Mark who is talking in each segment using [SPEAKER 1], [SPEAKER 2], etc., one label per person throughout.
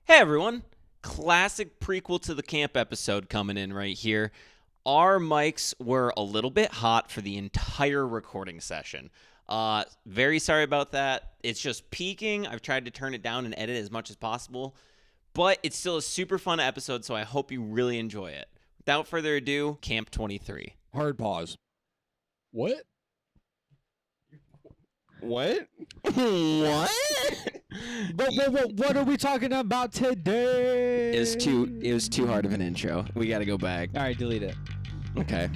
[SPEAKER 1] Hey everyone, classic prequel to the camp episode coming in right here. Our mics were a little bit hot for the entire recording session. Very sorry about that. It's just peaking. I've tried to turn it down and edit as much as possible, but it's still a super fun episode, so I hope you really enjoy it. Without further ado, Camp 23.
[SPEAKER 2] Hard pause. What?
[SPEAKER 3] What? What?
[SPEAKER 2] What are we talking about today?
[SPEAKER 3] It was too hard of an intro. We got to go back.
[SPEAKER 2] All right, delete it.
[SPEAKER 3] Okay.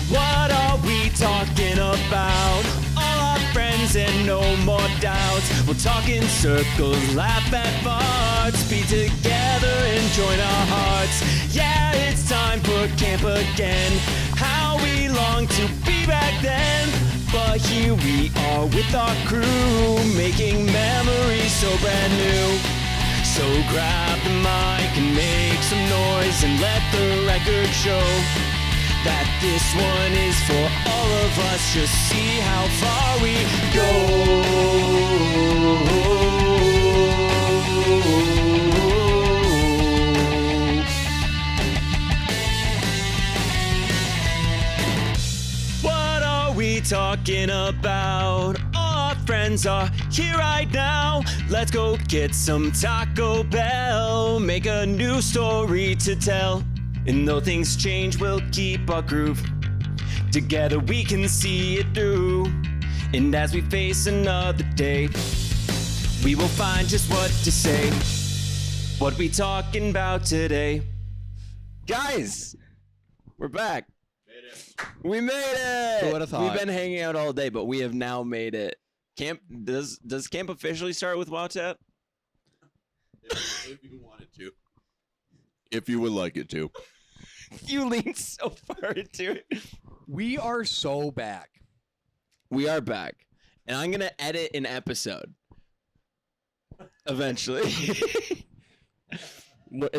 [SPEAKER 1] What are we talking about? All our friends and no more doubts. We'll talk in circles, laugh at farts, be together and join our hearts. Yeah, it's time for camp again. How we long to be back then. But here we are with our crew, making memories so brand new. So grab the mic and make some noise and let the record show that this one is for all of us. Just see how far we go. What are we talking about? All our friends are here right now. Let's go get some Taco Bell, make a new story to tell. And though things change, we'll keep our groove. Together we can see it through. And as we face another day, we will find just what to say. What we talking about today?
[SPEAKER 3] Guys, we're back. We made it.
[SPEAKER 2] Who would've thought?
[SPEAKER 3] We've been hanging out all day, but we have now made it. Camp does camp officially start with WAWTAT?
[SPEAKER 4] If you wanted to. If you would like it to.
[SPEAKER 3] You leaned so far into it.
[SPEAKER 2] We are so back.
[SPEAKER 3] We are back. And I'm going to edit an episode. Eventually.
[SPEAKER 5] Is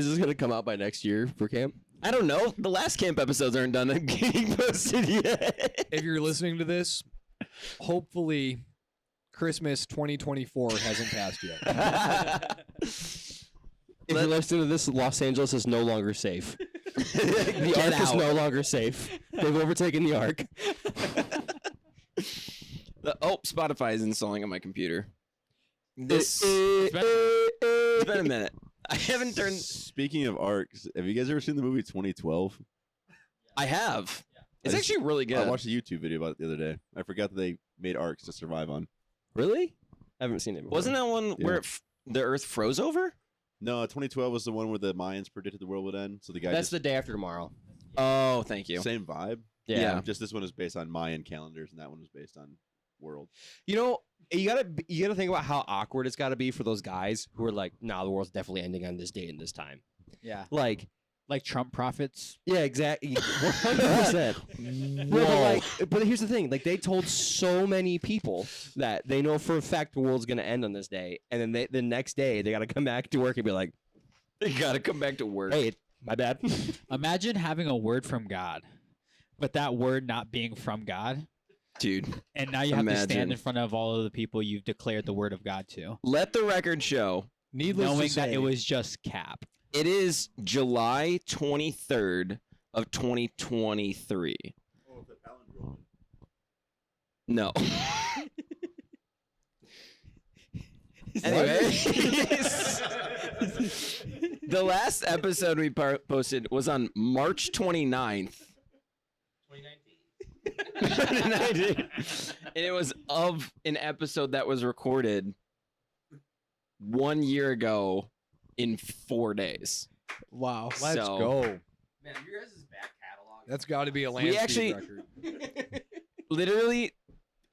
[SPEAKER 5] this going to come out by next year for camp?
[SPEAKER 3] I don't know. The last camp episodes aren't done and getting posted yet.
[SPEAKER 2] If you're listening to this, hopefully Christmas 2024 hasn't passed yet.
[SPEAKER 5] If you're listening to this, Los Angeles is no longer safe. The Ark is no longer safe. They've overtaken the Ark.
[SPEAKER 3] Spotify is installing on my computer. It's been a minute. I haven't turned.
[SPEAKER 4] Speaking of arcs, have you guys ever seen the movie 2012?
[SPEAKER 3] I have. It's actually really good.
[SPEAKER 4] I watched a YouTube video about it the other day. I forgot that they made arcs to survive on.
[SPEAKER 5] Really? I haven't seen it before.
[SPEAKER 3] Wasn't that one where the Earth froze over?
[SPEAKER 4] No, 2012 was the one where the Mayans predicted the world would end. So the guy
[SPEAKER 5] That's
[SPEAKER 4] just
[SPEAKER 5] the day after tomorrow.
[SPEAKER 3] Oh, thank you.
[SPEAKER 4] same vibe.
[SPEAKER 3] Yeah.
[SPEAKER 4] Just this one is based on Mayan calendars, and that one was based on world.
[SPEAKER 5] You know, you gotta think about how awkward it's got to be for those guys who are like, "Nah, the world's definitely ending on this date and this time."
[SPEAKER 2] Yeah.
[SPEAKER 5] Like
[SPEAKER 2] Trump prophets.
[SPEAKER 5] yeah, exactly. 100%. But here's the thing: like, they told so many people that they know for a fact the world's gonna end on this day, and then the next day they gotta come back to work and be like,
[SPEAKER 3] You gotta come back to work.
[SPEAKER 5] "Hey, my bad."
[SPEAKER 6] Imagine having a word from God, but that word not being from God.
[SPEAKER 3] Dude,
[SPEAKER 6] And now you have to stand
[SPEAKER 3] Imagine.
[SPEAKER 6] in front of all of the people you've declared the word of God to,
[SPEAKER 3] let the record show
[SPEAKER 2] Needless
[SPEAKER 6] knowing
[SPEAKER 2] to
[SPEAKER 6] that
[SPEAKER 2] say,
[SPEAKER 6] it was just Cap.
[SPEAKER 3] it is July 23rd of 2023.
[SPEAKER 4] Oh, the palindrome.
[SPEAKER 3] No. Anyways, the last episode we posted was on March 29th. 2019. And it was of an episode that was recorded 1 year ago in 4 days.
[SPEAKER 2] wow.
[SPEAKER 3] So-
[SPEAKER 2] Let's go.
[SPEAKER 3] Man, your guys' back catalog.
[SPEAKER 2] That's got to be a
[SPEAKER 3] We
[SPEAKER 2] landscape
[SPEAKER 3] actually-
[SPEAKER 2] record.
[SPEAKER 3] Literally,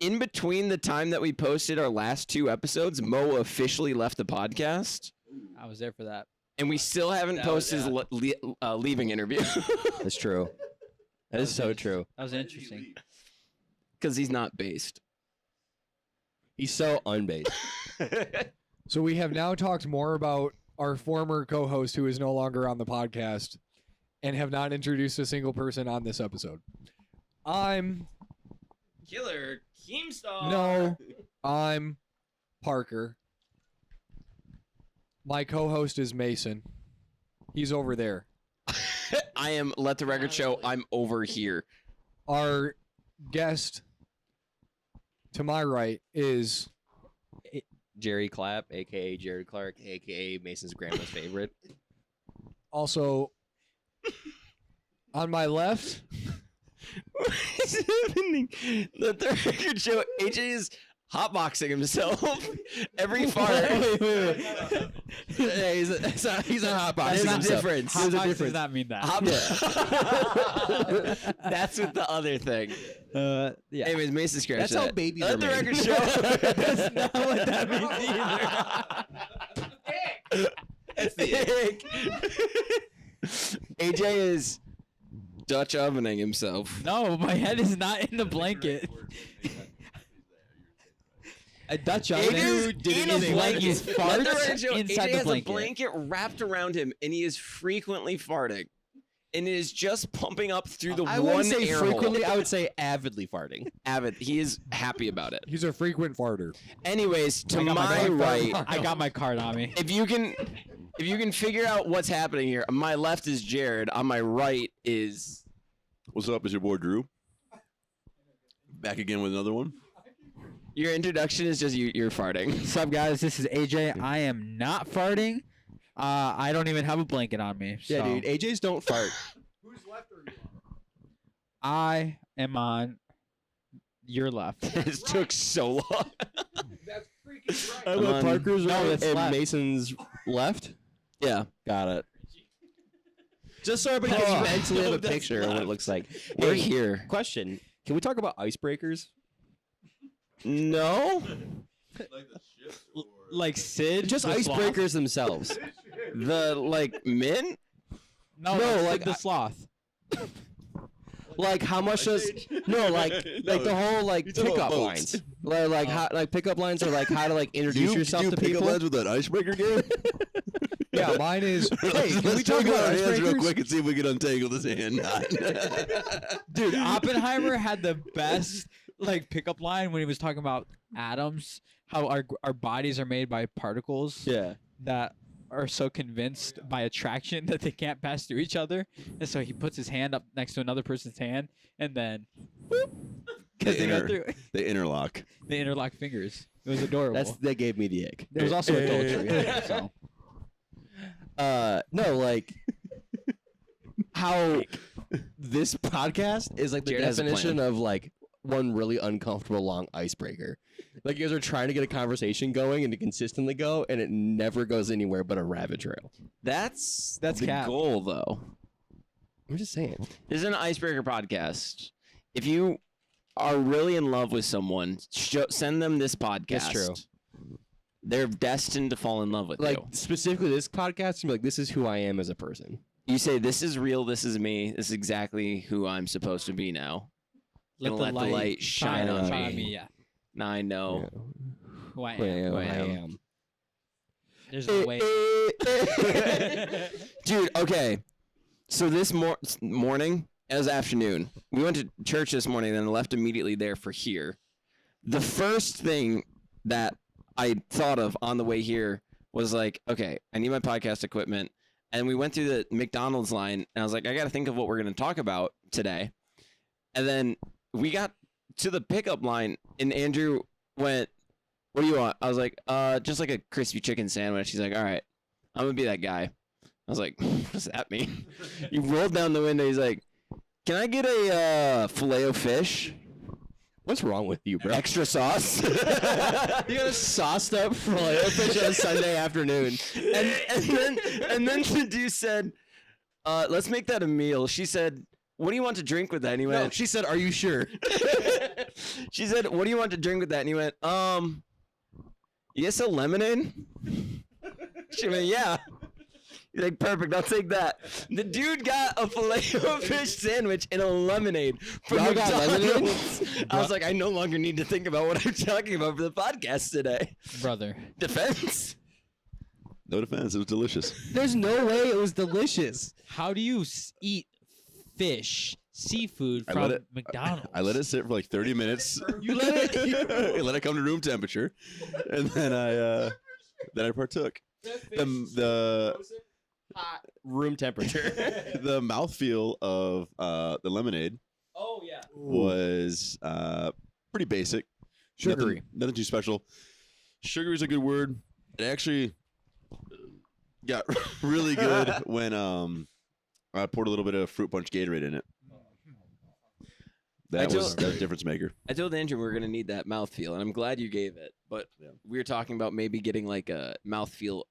[SPEAKER 3] in between the time that we posted our last two episodes, Mo officially left the podcast,
[SPEAKER 6] I was there for that.
[SPEAKER 3] and we still haven't posted his leaving interview
[SPEAKER 5] That's true. That is so true.
[SPEAKER 6] That was interesting.
[SPEAKER 3] because he's not based.
[SPEAKER 5] He's so unbased.
[SPEAKER 2] So we have now talked more about our former co-host who is no longer on the podcast and have not introduced a single person on this episode. I'm
[SPEAKER 3] Killer Keemstar.
[SPEAKER 2] No, I'm Parker. My co-host is Mason. He's over there.
[SPEAKER 3] I am. Let the record show. I'm over here.
[SPEAKER 2] Our guest to my right is
[SPEAKER 5] Jerry Clapp, aka Jerad Clark, aka Mason's grandma's favorite.
[SPEAKER 2] also on my left.
[SPEAKER 3] What is happening? Let the record show. AJ is hotboxing himself every fart.
[SPEAKER 5] Yeah, he's a hotbox.
[SPEAKER 3] There's a
[SPEAKER 5] himself.
[SPEAKER 3] difference.
[SPEAKER 6] Hot box does not mean that.
[SPEAKER 3] That's with the other thing.
[SPEAKER 6] Yeah.
[SPEAKER 3] Anyways, Mason scratch
[SPEAKER 5] That's
[SPEAKER 3] that.
[SPEAKER 5] how babies
[SPEAKER 3] Let
[SPEAKER 5] are
[SPEAKER 3] the
[SPEAKER 5] made.
[SPEAKER 3] record show.
[SPEAKER 6] That's not what that means either.
[SPEAKER 3] That's the ick. AJ is Dutch ovening himself.
[SPEAKER 6] No, my head is not in the blanket. A Dutch oven
[SPEAKER 3] AJ's in a blanket.
[SPEAKER 6] his
[SPEAKER 3] Let the record
[SPEAKER 6] farts
[SPEAKER 3] show.
[SPEAKER 6] inside
[SPEAKER 3] AJ
[SPEAKER 6] the
[SPEAKER 3] has
[SPEAKER 6] blanket.
[SPEAKER 3] a blanket wrapped around him, and he is frequently farting. And it is just pumping up through the
[SPEAKER 5] I
[SPEAKER 3] one
[SPEAKER 5] wouldn't say
[SPEAKER 3] air
[SPEAKER 5] frequently.
[SPEAKER 3] hole.
[SPEAKER 5] I would say avidly farting.
[SPEAKER 3] Avid. He is happy about it.
[SPEAKER 2] He's a frequent farter.
[SPEAKER 3] Anyways, to
[SPEAKER 6] I got
[SPEAKER 3] my right,
[SPEAKER 6] I got my card on me.
[SPEAKER 3] if you can figure out what's happening here, on my left is Jared. On my right is
[SPEAKER 4] What's up? It's your boy Drew. Back again with another one.
[SPEAKER 3] your introduction is just you're farting.
[SPEAKER 6] What's up, guys? This is AJ. I am not farting. I don't even have a blanket on me.
[SPEAKER 5] Yeah,
[SPEAKER 6] so
[SPEAKER 5] dude. AJs don't fart.
[SPEAKER 2] Whose left are you on?
[SPEAKER 6] I am on your left.
[SPEAKER 3] This took so long.
[SPEAKER 2] That's freaking right.
[SPEAKER 5] I'm
[SPEAKER 3] I'm
[SPEAKER 5] on
[SPEAKER 3] on-
[SPEAKER 5] Parker's
[SPEAKER 6] No,
[SPEAKER 5] right
[SPEAKER 6] it's
[SPEAKER 5] and
[SPEAKER 6] left.
[SPEAKER 5] Mason's left.
[SPEAKER 3] Yeah.
[SPEAKER 5] Got it. Just so everybody can mentally have a
[SPEAKER 3] that's
[SPEAKER 5] picture of what it looks like.
[SPEAKER 3] We're
[SPEAKER 5] Hey,
[SPEAKER 3] here.
[SPEAKER 5] question: can we talk about icebreakers?
[SPEAKER 3] No.
[SPEAKER 6] Like Sid?
[SPEAKER 5] Just
[SPEAKER 6] the sloth?
[SPEAKER 5] icebreakers themselves.
[SPEAKER 3] The
[SPEAKER 6] No,
[SPEAKER 3] mint?
[SPEAKER 5] No,
[SPEAKER 6] like
[SPEAKER 5] like,
[SPEAKER 6] Sid the sloth.
[SPEAKER 5] Like how much does like the whole like
[SPEAKER 4] talking about
[SPEAKER 5] pickup
[SPEAKER 4] boats.
[SPEAKER 5] lines? Like how like pickup lines are like how to like introduce yourself to
[SPEAKER 4] pick up
[SPEAKER 5] people.
[SPEAKER 4] lines with that icebreaker game?
[SPEAKER 2] Yeah, mine is. Hey, can
[SPEAKER 4] Let's
[SPEAKER 2] we talk
[SPEAKER 4] take out
[SPEAKER 2] about
[SPEAKER 4] our hands real
[SPEAKER 2] icebreakers?
[SPEAKER 4] quick and see if we can untangle this hand knot.
[SPEAKER 6] Dude, Oppenheimer had the best like pickup line when he was talking about atoms, how our bodies are made by particles
[SPEAKER 5] Yeah.
[SPEAKER 6] that are so convinced by attraction that they can't pass through each other, and so he puts his hand up next to another person's hand, and then because they go through,
[SPEAKER 4] They interlock.
[SPEAKER 6] they interlock fingers. It was adorable.
[SPEAKER 5] That gave me the ick.
[SPEAKER 6] There was also adultery. So
[SPEAKER 5] No, like how this podcast is like the
[SPEAKER 3] Jared has a
[SPEAKER 5] definition
[SPEAKER 3] plan.
[SPEAKER 5] of like one really uncomfortable long icebreaker. Like you guys are trying to get a conversation going and to consistently go, and it never goes anywhere but a rabbit trail.
[SPEAKER 3] That's
[SPEAKER 6] That's
[SPEAKER 3] the
[SPEAKER 6] cap.
[SPEAKER 3] goal, though.
[SPEAKER 5] I'm just saying.
[SPEAKER 3] This is an icebreaker podcast. If you are really in love with someone, send them this podcast.
[SPEAKER 5] That's true.
[SPEAKER 3] They're destined to fall in love with
[SPEAKER 5] Like
[SPEAKER 3] you.
[SPEAKER 5] specifically this podcast, and be like, this is who I am as a person.
[SPEAKER 3] You say, "This is real. This is me. This is exactly who I'm supposed to be now." Gonna let the light shine on me.
[SPEAKER 6] Yeah,
[SPEAKER 3] Now I know.
[SPEAKER 6] who I am.
[SPEAKER 5] Who I
[SPEAKER 3] I am.
[SPEAKER 5] am.
[SPEAKER 6] There's no way.
[SPEAKER 3] Dude, okay. So this morning, as afternoon, we went to church this morning, then left immediately there for here. The first thing that I thought of on the way here was like, okay, I need my podcast equipment. And we went through the McDonald's line, and I was like, I got to think of what we're going to talk about today. And then we got to the pickup line, and Andrew went, "What do you want?" I was like, just like a crispy chicken sandwich." He's like, "All right, I'm going to be that guy." I was like, what does that mean? He rolled down the window. He's like, "Can I get a filet-o-fish?
[SPEAKER 5] What's wrong with you, bro?
[SPEAKER 3] Extra sauce?"
[SPEAKER 5] You got a sauced up filet-o-fish on a Sunday afternoon.
[SPEAKER 3] and then the dude said, "Let's make that a meal." She said, "What do you want to drink with that?" And he
[SPEAKER 5] No,
[SPEAKER 3] went,
[SPEAKER 5] she said, "Are you sure?"
[SPEAKER 3] she said, "What do you want to drink with that?" And he went, yes, a lemonade." She went, "Yeah." He's like, perfect, I'll take that. The dude got a Filet-O-Fish sandwich and a lemonade from
[SPEAKER 5] Y'all got
[SPEAKER 3] McDonald's. I was like, I no longer need to think about what I'm talking about for the podcast today.
[SPEAKER 6] Brother.
[SPEAKER 3] Defense.
[SPEAKER 4] No defense. It was delicious.
[SPEAKER 5] There's no way it was delicious.
[SPEAKER 6] How do you eat fish, seafood
[SPEAKER 4] I
[SPEAKER 6] from
[SPEAKER 4] let it-
[SPEAKER 6] McDonald's?
[SPEAKER 4] I let it sit for like 30 minutes.
[SPEAKER 5] You let it.
[SPEAKER 4] I let it come to room temperature, and then I partook. The
[SPEAKER 5] Hot room temperature.
[SPEAKER 4] the mouthfeel of the lemonade
[SPEAKER 5] Oh yeah.
[SPEAKER 4] was pretty basic.
[SPEAKER 2] Sugary.
[SPEAKER 4] Nothing too special. Sugary is a good word. It actually got really good when I poured a little bit of fruit punch Gatorade in it. That was a difference maker.
[SPEAKER 3] I told Andrew we were going to need that mouthfeel, and I'm glad you gave it. But
[SPEAKER 4] Yeah.
[SPEAKER 3] we were talking about maybe getting like a mouthfeel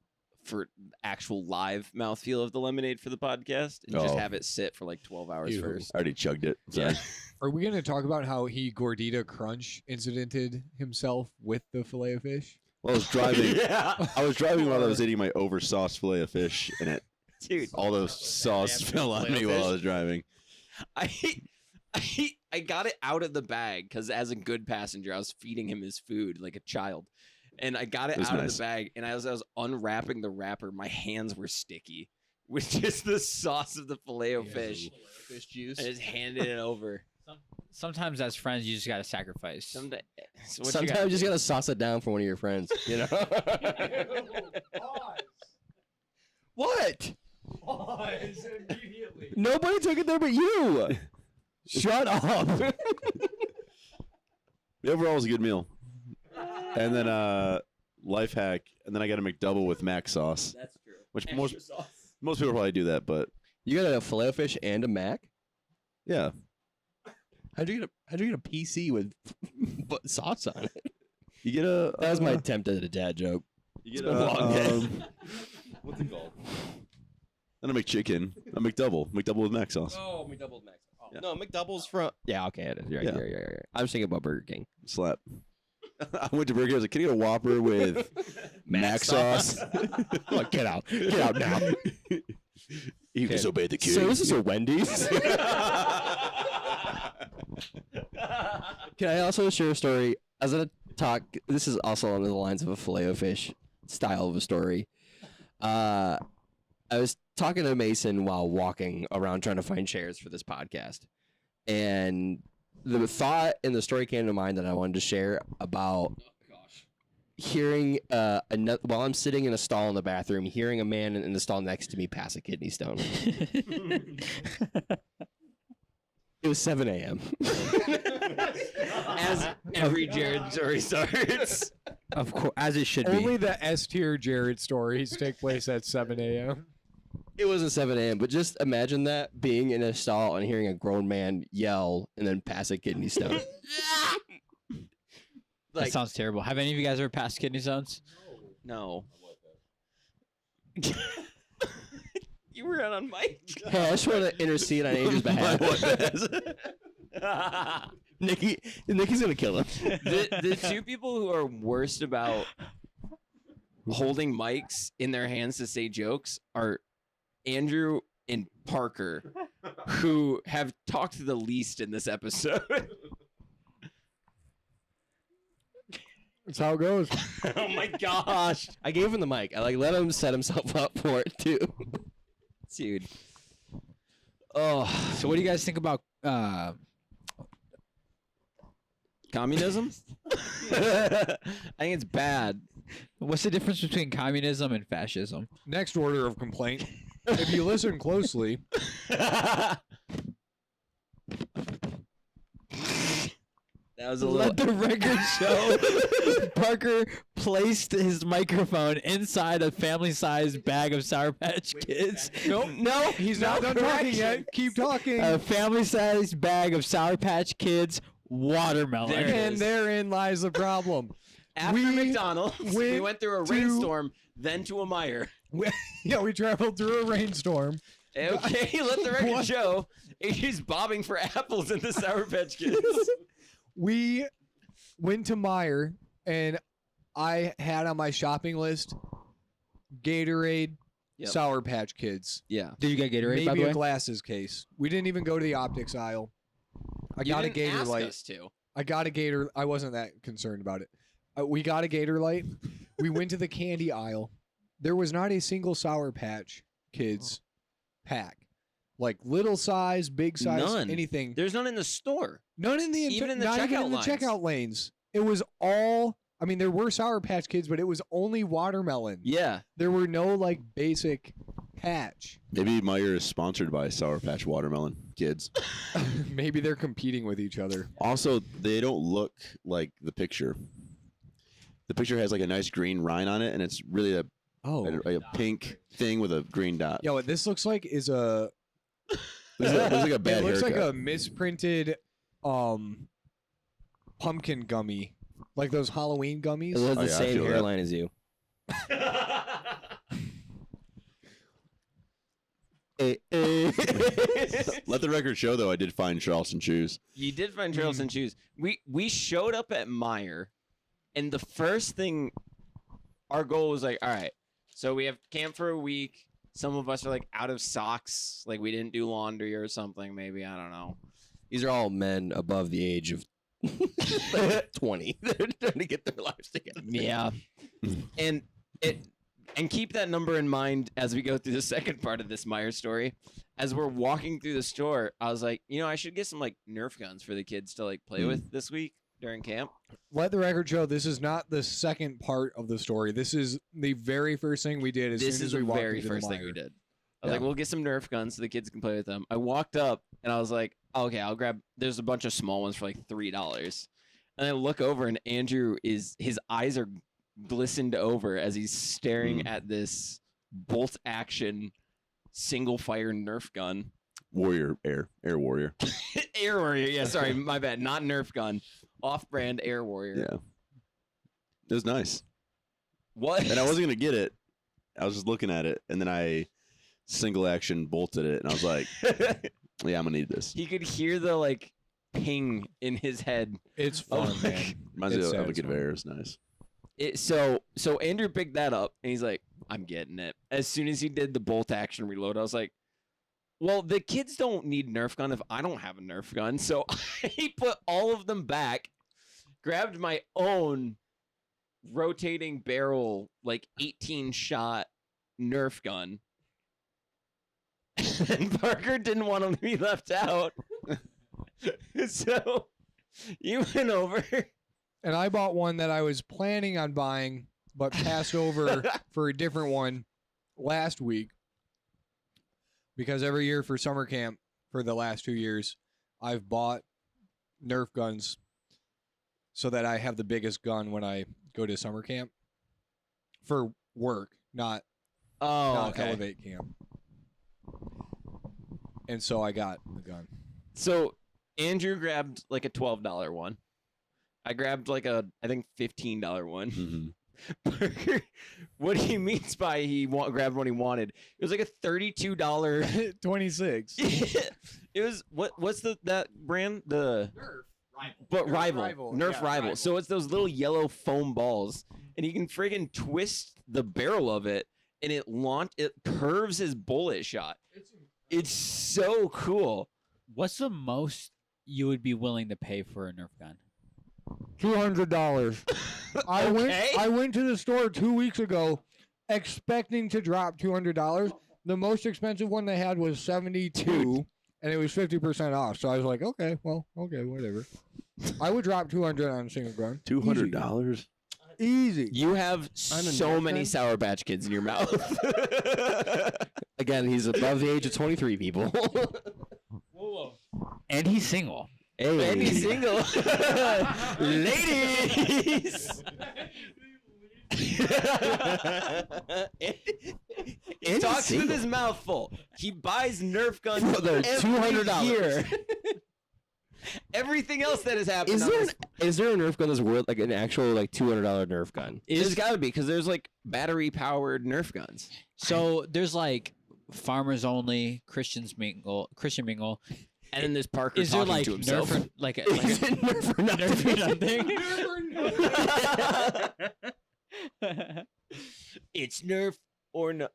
[SPEAKER 3] for actual live mouthfeel of the lemonade for the podcast and just
[SPEAKER 4] Oh.
[SPEAKER 3] have it sit for like 12 hours
[SPEAKER 2] Ew.
[SPEAKER 3] first.
[SPEAKER 4] I already chugged it. So.
[SPEAKER 3] Yeah.
[SPEAKER 2] Are we going to talk about how he Gordita Crunch incidented himself with the Filet-O-Fish?
[SPEAKER 4] Well, I was driving.
[SPEAKER 3] Yeah.
[SPEAKER 4] I was driving while I was eating my oversauced fillet of fish, and it
[SPEAKER 3] Dude,
[SPEAKER 4] all the sauce
[SPEAKER 3] Damn
[SPEAKER 4] fell on me
[SPEAKER 3] filet-o-fish.
[SPEAKER 4] while I was driving.
[SPEAKER 3] I got it out of the bag because as a good passenger, I was feeding him his food like a child. And I got it
[SPEAKER 4] That's
[SPEAKER 3] out of
[SPEAKER 4] nice.
[SPEAKER 3] the bag, and as I was unwrapping the wrapper, my hands were sticky with just the sauce of the Filet-O-Fish.
[SPEAKER 5] Fish juice.
[SPEAKER 3] I just handed it over.
[SPEAKER 6] Sometimes as friends, you just gotta sacrifice.
[SPEAKER 3] Someday, so what
[SPEAKER 5] Sometimes you just gotta sauce it down for one of your friends. You know. What? Nobody took it there but you. Shut up.
[SPEAKER 4] The overall was a good meal. And then life hack, and then I got a McDouble with mac sauce,
[SPEAKER 3] That's true.
[SPEAKER 4] which most people probably do that, but
[SPEAKER 5] You got a filet of fish and a mac.
[SPEAKER 4] yeah,
[SPEAKER 5] How'd you get a PC with sauce on it?
[SPEAKER 4] you get a.
[SPEAKER 5] That was my attempt at a dad joke.
[SPEAKER 4] You get
[SPEAKER 5] been a long day.
[SPEAKER 4] What's it called? And a McChicken, a McDouble with mac sauce.
[SPEAKER 5] Oh, McDouble's mac. Oh.
[SPEAKER 4] Yeah.
[SPEAKER 5] No, McDouble's from. Yeah, okay, it is. You're right,
[SPEAKER 4] Yeah.
[SPEAKER 5] you're right. I was thinking about Burger King.
[SPEAKER 4] Slap. I went to Burger King. I was like, "Can you get a Whopper with mac sauce?"
[SPEAKER 5] Look, get out now.
[SPEAKER 4] You disobeyed the king.
[SPEAKER 5] So this is a Wendy's. Can I also share a story? I was gonna talk. This is also along the lines of a Filet-O-Fish style of a story. I was talking to Mason while walking around trying to find chairs for this podcast, and the thought and the story came to mind that I wanted to share about hearing while I'm sitting in a stall in the bathroom, hearing a man in the stall next to me pass a kidney stone. It was 7 a.m.
[SPEAKER 3] As every Jared story starts.
[SPEAKER 6] Of course, as it should be.
[SPEAKER 2] Only the S tier Jared stories take place at 7 a.m.
[SPEAKER 5] It wasn't 7 a.m., but just imagine that being in a stall and hearing a grown man yell and then pass a kidney stone.
[SPEAKER 6] That sounds terrible. Have any of you guys ever passed kidney stones?
[SPEAKER 3] No. You were on mic.
[SPEAKER 5] Hey, I just want to intercede on Andrew's behalf. Nikki's gonna kill him.
[SPEAKER 3] The two people who are worst about holding mics in their hands to say jokes are Andrew and Parker, who have talked the least in this episode.
[SPEAKER 2] That's how it goes.
[SPEAKER 3] Oh my gosh.
[SPEAKER 5] I gave him the mic. I let him set himself up for it too.
[SPEAKER 3] Dude.
[SPEAKER 6] Oh, so what do you guys think about
[SPEAKER 3] Communism? I think it's bad.
[SPEAKER 6] what's the difference between communism and fascism?
[SPEAKER 2] Next order of complaint. If you listen closely,
[SPEAKER 3] That was a little.
[SPEAKER 6] Let the record show Parker placed his microphone inside a family-sized bag of Sour Patch Kids.
[SPEAKER 2] nope,
[SPEAKER 3] No,
[SPEAKER 2] he's not done talking yet. Keep talking.
[SPEAKER 6] A family-sized bag of Sour Patch Kids watermelon.
[SPEAKER 3] There it
[SPEAKER 2] And
[SPEAKER 3] is.
[SPEAKER 2] therein lies the problem.
[SPEAKER 3] After
[SPEAKER 2] we
[SPEAKER 3] McDonald's, we
[SPEAKER 2] went
[SPEAKER 3] went through a
[SPEAKER 2] to-
[SPEAKER 3] rainstorm, then to a mire.
[SPEAKER 2] Yeah, we traveled through a rainstorm.
[SPEAKER 3] Okay, let the record
[SPEAKER 2] What?
[SPEAKER 3] show. AJ's bobbing for apples in the Sour Patch Kids.
[SPEAKER 2] We went to Meijer, and I had on my shopping list Gatorade,
[SPEAKER 3] Yep.
[SPEAKER 2] Sour Patch Kids.
[SPEAKER 3] Yeah.
[SPEAKER 6] Did you get Gatorade, by
[SPEAKER 2] Maybe
[SPEAKER 6] the
[SPEAKER 2] a
[SPEAKER 6] way?
[SPEAKER 2] glasses case. We didn't even go to the optics aisle. I
[SPEAKER 3] You
[SPEAKER 2] got a
[SPEAKER 3] didn't
[SPEAKER 2] Gator
[SPEAKER 3] ask
[SPEAKER 2] light.
[SPEAKER 3] us to.
[SPEAKER 2] I got a Gator. I wasn't that concerned about it. We got a Gator light. We went to the candy aisle. There was not a single Sour Patch Kids pack. Like little size, big size,
[SPEAKER 3] None.
[SPEAKER 2] anything.
[SPEAKER 3] There's none in the store.
[SPEAKER 2] None in the
[SPEAKER 3] Even in the
[SPEAKER 2] not even
[SPEAKER 3] checkout
[SPEAKER 2] in the
[SPEAKER 3] lines.
[SPEAKER 2] checkout lanes. It was all. I mean, there were Sour Patch Kids, but it was only watermelon.
[SPEAKER 3] Yeah.
[SPEAKER 2] There were no like basic patch.
[SPEAKER 4] Maybe Meyer is sponsored by Sour Patch Watermelon Kids.
[SPEAKER 2] Maybe they're competing with each other.
[SPEAKER 4] Also, they don't look like the picture. The picture has like a nice green rind on it, and it's really a pink thing with a green dot.
[SPEAKER 2] Yeah, what this looks like is a.
[SPEAKER 4] Looks like a bad
[SPEAKER 2] It looks like
[SPEAKER 4] haircut.
[SPEAKER 2] a misprinted, pumpkin gummy, like those Halloween gummies.
[SPEAKER 5] It has
[SPEAKER 4] Oh,
[SPEAKER 5] the
[SPEAKER 4] yeah, I
[SPEAKER 5] same
[SPEAKER 4] feel that.
[SPEAKER 5] hairline as you.
[SPEAKER 4] Let the record show, though, I did find Charleston shoes.
[SPEAKER 3] You did find Charleston shoes. We showed up at Meyer, and the first thing, our goal was like, all right, so we have camp for a week. Some of us are like out of socks, like we didn't do laundry or something. Maybe I don't know.
[SPEAKER 5] These are all men above the age of 20. They're trying to get their lives together.
[SPEAKER 3] Yeah, and keep that number in mind as we go through the second part of this Meyer story. As we're walking through the store, I was like, I should get some like Nerf guns for the kids to like play with this week during camp.
[SPEAKER 2] Let the record show this is not the second part of the story. This is the very first thing we did as
[SPEAKER 3] This
[SPEAKER 2] soon
[SPEAKER 3] is
[SPEAKER 2] as we
[SPEAKER 3] the
[SPEAKER 2] walked
[SPEAKER 3] very
[SPEAKER 2] into the
[SPEAKER 3] first thing we
[SPEAKER 2] Meijer.
[SPEAKER 3] did. I was like, we'll get some Nerf guns so the kids can play with them. I walked up and I was like, okay, I'll grab. There's a bunch of small ones for like $3. And I look over and Andrew his eyes are glistened over as he's staring at this bolt action single fire Nerf gun.
[SPEAKER 4] Warrior, Air Warrior.
[SPEAKER 3] Air Warrior. Yeah, sorry, my bad. Not Nerf gun. Off brand Air Warrior.
[SPEAKER 4] Yeah. It was nice.
[SPEAKER 3] What?
[SPEAKER 4] And I wasn't going to get it. I was just looking at it, and then I single action bolted it, and I was like, yeah, I'm going to need this.
[SPEAKER 3] He could hear the like ping in his head.
[SPEAKER 2] It's
[SPEAKER 3] Oh,
[SPEAKER 2] fun, man.
[SPEAKER 4] Reminds
[SPEAKER 2] It's
[SPEAKER 4] me of a good
[SPEAKER 2] satisfying.
[SPEAKER 4] Air. It's nice.
[SPEAKER 3] So Andrew picked that up and he's like, I'm getting it. As soon as he did the bolt action reload, I was like, well, the kids don't need Nerf gun if I don't have a Nerf gun. So I put all of them back, grabbed my own rotating barrel, like 18 shot Nerf gun. And Parker didn't want him to be left out. So you went over.
[SPEAKER 2] And I bought one that I was planning on buying, but passed over for a different one last week. Because every year for summer camp, for the last 2 years, I've bought Nerf guns so that I have the biggest gun when I go to summer camp for work, not
[SPEAKER 3] Oh,
[SPEAKER 2] elevate camp. And so I got the gun.
[SPEAKER 3] So Andrew grabbed like a $12 one. I grabbed like a, I think $15 one.
[SPEAKER 4] Mm-hmm.
[SPEAKER 3] Parker, what he means by grabbed what he wanted, it was like a $32.
[SPEAKER 2] 26.
[SPEAKER 3] It was what's that brand? The Nerf Rival. Nerf
[SPEAKER 2] Yeah,
[SPEAKER 3] Rival.
[SPEAKER 2] Rival.
[SPEAKER 3] So it's those little yellow foam balls, and you can friggin' twist the barrel of it, and it curves his bullet shot. It's so cool.
[SPEAKER 6] What's the most you would be willing to pay for a Nerf gun?
[SPEAKER 2] $200.
[SPEAKER 3] Okay.
[SPEAKER 2] I went to the store 2 weeks ago expecting to drop $200. The most expensive one they had was $72 and it was 50% off. So I was like, okay, whatever. I would drop $200 on a single gun.
[SPEAKER 4] $200?
[SPEAKER 2] Easy.
[SPEAKER 3] You have
[SPEAKER 5] On a
[SPEAKER 3] so
[SPEAKER 5] Nerf
[SPEAKER 3] many
[SPEAKER 5] gun?
[SPEAKER 3] Sour Patch Kids in your mouth.
[SPEAKER 5] Again, he's above the age of 23, people.
[SPEAKER 6] And he's single.
[SPEAKER 5] Hey.
[SPEAKER 3] Any single ladies. He talks with his mouth full. He buys Nerf guns
[SPEAKER 5] For the
[SPEAKER 3] every
[SPEAKER 5] $200.
[SPEAKER 3] year. Everything else that has happened.
[SPEAKER 5] Is there a Nerf gun that's worth like an actual like $200 Nerf gun?
[SPEAKER 3] There's got to be, because there's like battery powered Nerf guns.
[SPEAKER 6] So there's like farmers only, Christian mingle,
[SPEAKER 3] And then there's Parker
[SPEAKER 6] Is there
[SPEAKER 3] talking
[SPEAKER 6] like
[SPEAKER 3] to himself.
[SPEAKER 6] Nerf, like a
[SPEAKER 5] Nerf or nothing?
[SPEAKER 3] It's Nerf or no.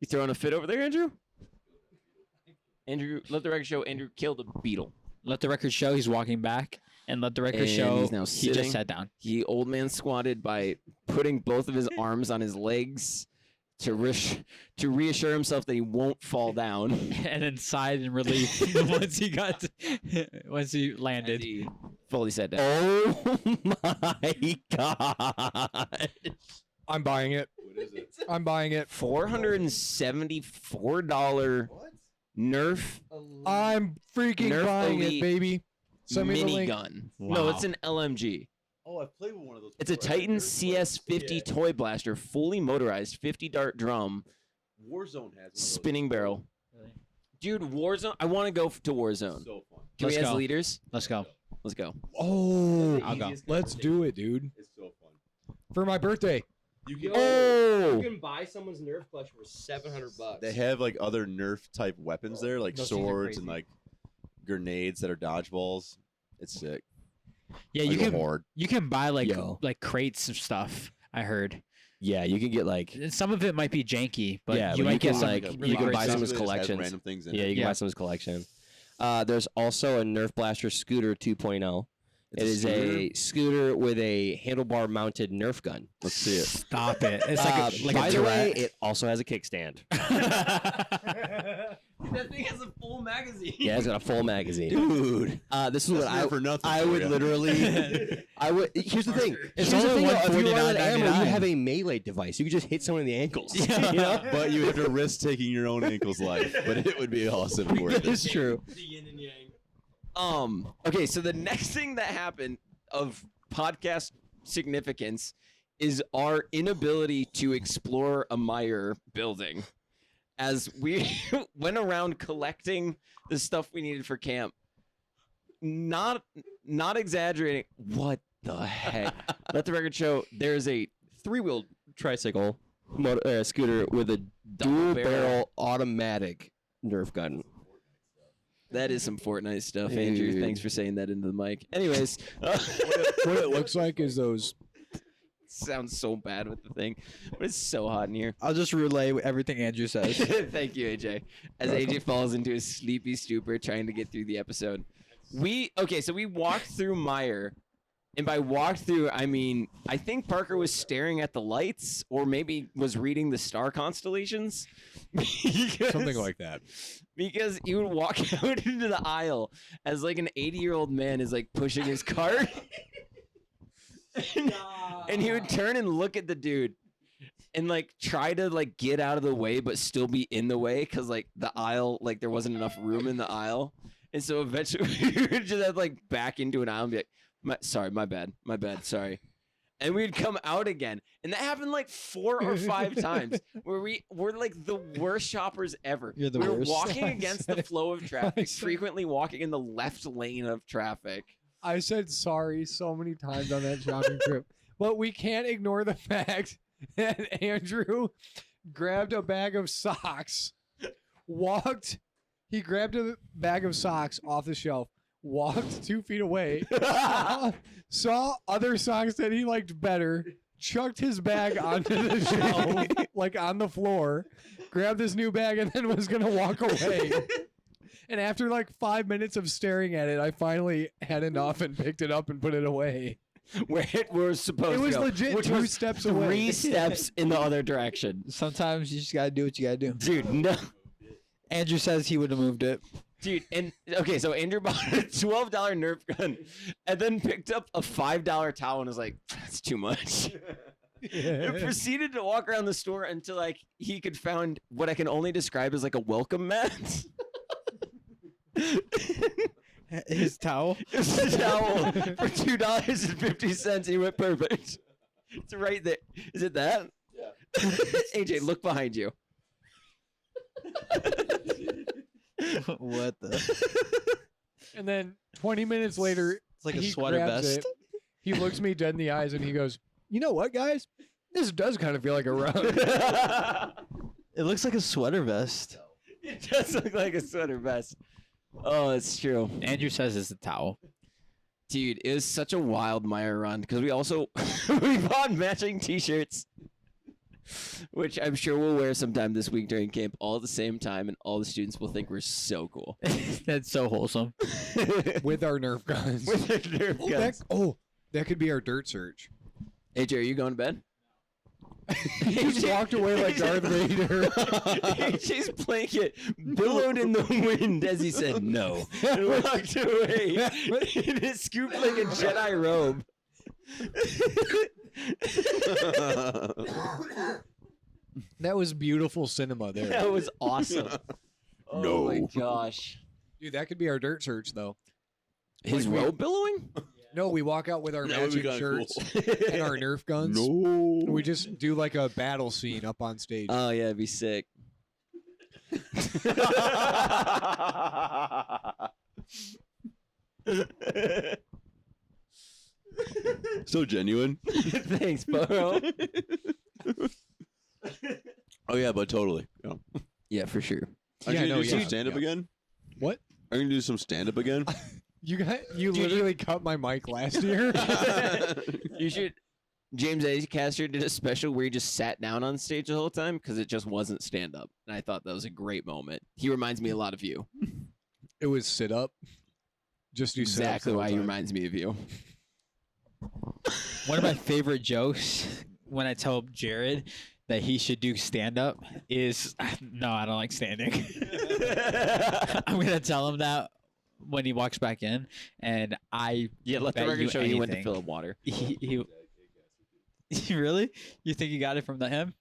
[SPEAKER 3] You throwing a fit over there, Andrew? Andrew, let the record show Andrew killed a beetle.
[SPEAKER 6] Let the record show he's walking back, and let the record
[SPEAKER 3] And
[SPEAKER 6] show
[SPEAKER 3] he's now
[SPEAKER 6] he
[SPEAKER 3] sitting.
[SPEAKER 6] just sat down.
[SPEAKER 3] He old man squatted by putting both of his arms on his legs to reassure himself that he won't fall down.
[SPEAKER 6] And then sighed in relief once he
[SPEAKER 3] As
[SPEAKER 6] landed.
[SPEAKER 3] he fully sat down.
[SPEAKER 5] Oh my god!
[SPEAKER 2] I'm buying it.
[SPEAKER 4] What is it?
[SPEAKER 2] I'm buying it.
[SPEAKER 3] $474 Nerf
[SPEAKER 2] I'm freaking
[SPEAKER 3] Nerf
[SPEAKER 2] buying
[SPEAKER 3] Elite
[SPEAKER 2] it, baby. Send me the link.
[SPEAKER 3] minigun. No, it's
[SPEAKER 6] Wow.
[SPEAKER 3] an LMG.
[SPEAKER 4] Oh, I've played with one of those.
[SPEAKER 3] It's a
[SPEAKER 4] before. I
[SPEAKER 3] Titan
[SPEAKER 4] heard
[SPEAKER 3] CS50 toy blaster, fully motorized, 50 dart drum,
[SPEAKER 4] Warzone has one of those.
[SPEAKER 3] spinning barrel. Dude, Warzone. I want to go to Warzone.
[SPEAKER 4] So fun.
[SPEAKER 3] Can we
[SPEAKER 6] Let's
[SPEAKER 3] as
[SPEAKER 6] go.
[SPEAKER 3] leaders?
[SPEAKER 6] Let's go.
[SPEAKER 3] Let's go.
[SPEAKER 2] Oh,
[SPEAKER 6] I'll go.
[SPEAKER 2] let's do it, dude.
[SPEAKER 4] It's so fun.
[SPEAKER 2] For my birthday.
[SPEAKER 4] You can.
[SPEAKER 3] Oh!
[SPEAKER 5] You can buy someone's Nerf plush for $700.
[SPEAKER 4] They have like other Nerf type weapons there, like
[SPEAKER 5] Those things are
[SPEAKER 4] swords and
[SPEAKER 5] crazy.
[SPEAKER 4] like grenades that are dodgeballs. It's sick.
[SPEAKER 6] Yeah,
[SPEAKER 4] Like
[SPEAKER 6] you
[SPEAKER 4] a
[SPEAKER 6] can
[SPEAKER 4] horde.
[SPEAKER 6] buy like
[SPEAKER 5] Yo.
[SPEAKER 6] crates of stuff. I heard.
[SPEAKER 5] Yeah, you can get like
[SPEAKER 6] And some of it might be janky, but
[SPEAKER 5] Yeah,
[SPEAKER 6] you
[SPEAKER 5] but
[SPEAKER 6] might
[SPEAKER 5] you
[SPEAKER 6] get
[SPEAKER 5] can,
[SPEAKER 6] some
[SPEAKER 5] like,
[SPEAKER 6] really
[SPEAKER 5] you can
[SPEAKER 6] great
[SPEAKER 5] buy
[SPEAKER 6] stuff.
[SPEAKER 5] some of his
[SPEAKER 4] It has
[SPEAKER 5] collections.
[SPEAKER 4] random things in
[SPEAKER 5] yeah,
[SPEAKER 4] it.
[SPEAKER 5] you can
[SPEAKER 6] Yeah.
[SPEAKER 5] buy someone's collection. There's also a Nerf Blaster Scooter 2.0.
[SPEAKER 4] It's
[SPEAKER 5] It is
[SPEAKER 4] scooter?
[SPEAKER 5] a scooter with a handlebar mounted Nerf gun.
[SPEAKER 4] Let's see it.
[SPEAKER 6] Stop it! It's like
[SPEAKER 5] by
[SPEAKER 6] a
[SPEAKER 5] the way,
[SPEAKER 6] Tourette.
[SPEAKER 5] it also has a kickstand.
[SPEAKER 3] That thing has a full magazine.
[SPEAKER 5] Yeah, it's got a full magazine.
[SPEAKER 4] Dude,
[SPEAKER 5] This is what
[SPEAKER 4] that's not for nothing.
[SPEAKER 5] I
[SPEAKER 4] for
[SPEAKER 5] would
[SPEAKER 4] ya.
[SPEAKER 5] literally. Here's the thing.
[SPEAKER 6] It's
[SPEAKER 5] Here's the
[SPEAKER 6] only
[SPEAKER 5] thing. Though, if you run out of ammo, you
[SPEAKER 6] $149.99.
[SPEAKER 5] have a melee device. You can just hit someone in the ankles. You know?
[SPEAKER 4] But you have to risk taking your own ankle's life. But it would be awesome for
[SPEAKER 5] That
[SPEAKER 4] it.
[SPEAKER 5] is true.
[SPEAKER 3] The yin and yang. Okay, so the next thing that happened of podcast significance is our inability to explore a Meyer building. As we went around collecting the stuff we needed for camp. Not exaggerating. What the heck? Let the record show there's a 3-wheeled
[SPEAKER 5] Tricycle scooter with a
[SPEAKER 3] double
[SPEAKER 5] dual
[SPEAKER 3] barrel.
[SPEAKER 5] barrel automatic Nerf gun.
[SPEAKER 3] That is some Fortnite stuff, Andrew.
[SPEAKER 5] Dude.
[SPEAKER 3] Thanks for saying that into the mic. Anyways,
[SPEAKER 2] What it looks like is those.
[SPEAKER 3] sounds so bad with the thing, but it's so hot in here.
[SPEAKER 6] I'll just relay everything Andrew says.
[SPEAKER 3] Thank you, AJ. As AJ falls into a sleepy stupor trying to get through the episode. So we walked through Meyer, and by walked through, I mean, I think Parker was staring at the lights or maybe was reading the star constellations.
[SPEAKER 2] Something like that.
[SPEAKER 3] Because he would walk out into the aisle as like an 80-year-old man is like pushing his cart. And he would turn and look at the dude and like try to like get out of the way but still be in the way because like the aisle, like there wasn't enough room in the aisle. And so eventually we would just have to like back into an aisle and be like, my bad, sorry. And we'd come out again. And that happened like 4 or 5 times where we're like the worst shoppers ever.
[SPEAKER 6] You're the
[SPEAKER 3] we're
[SPEAKER 6] worst.
[SPEAKER 3] walking
[SPEAKER 2] I
[SPEAKER 3] against
[SPEAKER 2] said
[SPEAKER 3] the
[SPEAKER 2] it.
[SPEAKER 3] flow of traffic,
[SPEAKER 2] said-
[SPEAKER 3] frequently walking in the left lane of traffic.
[SPEAKER 2] I said sorry so many times on that shopping trip, but we can't ignore the fact that Andrew grabbed a bag of socks, he grabbed a bag of socks off the shelf, walked 2 feet away, saw other socks that he liked better, chucked his bag onto the shelf, like on the floor, grabbed this new bag, and then was going to walk away. And after like 5 minutes of staring at it, I finally had enough and picked it up and put it away.
[SPEAKER 3] Where it was supposed
[SPEAKER 2] It was
[SPEAKER 3] to go,
[SPEAKER 2] legit
[SPEAKER 3] which
[SPEAKER 2] 2
[SPEAKER 3] was
[SPEAKER 2] steps
[SPEAKER 3] 3
[SPEAKER 2] away.
[SPEAKER 3] steps in the other direction.
[SPEAKER 6] Sometimes you just gotta do what you gotta do.
[SPEAKER 3] Dude, no.
[SPEAKER 6] Andrew says he would have moved it.
[SPEAKER 3] Dude, and okay, so Andrew bought a $12 Nerf gun and then picked up a $5 towel and was like, that's too much. And proceeded to walk around the store until like he could find what I can only describe as like a welcome mat.
[SPEAKER 6] His towel.
[SPEAKER 3] It's a towel for $2.50. He went perfect. It's right there. Is it that? Yeah. AJ, look behind you.
[SPEAKER 6] What the?
[SPEAKER 2] And then 20 minutes later,
[SPEAKER 6] It's like a
[SPEAKER 2] he
[SPEAKER 6] sweater
[SPEAKER 2] grabs
[SPEAKER 6] vest.
[SPEAKER 2] it. He looks me dead in the eyes and he goes, "You know what, guys? This does kind of feel like a rug."
[SPEAKER 6] It looks like a sweater vest.
[SPEAKER 3] It does look like a sweater vest. Oh, it's true.
[SPEAKER 6] Andrew says it's a towel.
[SPEAKER 3] Dude, it was such a wild Meyer run because we also we bought matching t-shirts. which I'm sure we'll wear sometime this week during camp, all at the same time, and all the students will think we're so cool.
[SPEAKER 6] That's so wholesome.
[SPEAKER 2] With our Nerf guns.
[SPEAKER 3] With our Nerf guns.
[SPEAKER 2] That could be our dirt search.
[SPEAKER 3] AJ, are you going to bed?
[SPEAKER 2] He just walked away like Darth Vader.
[SPEAKER 3] AJ's blanket billowed in the wind as he said no and walked away in his scooped like a Jedi robe.
[SPEAKER 2] That was beautiful cinema there.
[SPEAKER 3] That was awesome. Oh my
[SPEAKER 4] No.
[SPEAKER 3] gosh.
[SPEAKER 2] Dude, that could be our dirt search, though.
[SPEAKER 3] His
[SPEAKER 2] Like,
[SPEAKER 3] robe billowing?
[SPEAKER 2] No, we walk out with our
[SPEAKER 4] That would be
[SPEAKER 2] matching
[SPEAKER 4] kinda
[SPEAKER 2] shirts and our Nerf guns.
[SPEAKER 4] No.
[SPEAKER 2] And we just do like a battle scene up on stage.
[SPEAKER 3] Oh yeah, it'd be sick.
[SPEAKER 4] So genuine.
[SPEAKER 3] Thanks, bro.
[SPEAKER 4] Oh yeah, but totally. Yeah.
[SPEAKER 5] Yeah, for sure.
[SPEAKER 4] Are
[SPEAKER 2] Yeah,
[SPEAKER 4] you
[SPEAKER 2] no,
[SPEAKER 4] gonna do some
[SPEAKER 2] yeah,
[SPEAKER 4] stand up
[SPEAKER 2] yeah.
[SPEAKER 4] again?
[SPEAKER 2] What?
[SPEAKER 4] Are you gonna do some stand up again?
[SPEAKER 2] You literally cut my mic last year.
[SPEAKER 3] You should. James Acaster did a special where he just sat down on stage the whole time because it just wasn't stand up, and I thought that was a great moment. He reminds me a lot of you.
[SPEAKER 2] It was sit up. Just do
[SPEAKER 3] Exactly why he reminds me of you.
[SPEAKER 6] One of my favorite jokes when I tell Jared that he should do stand up is no, I don't like standing. I'm gonna tell him that when he walks back in, and I
[SPEAKER 3] Yeah, let the
[SPEAKER 6] bet
[SPEAKER 3] record show you went to
[SPEAKER 6] anything.
[SPEAKER 3] fill up water.
[SPEAKER 6] he really? You think you got it from him?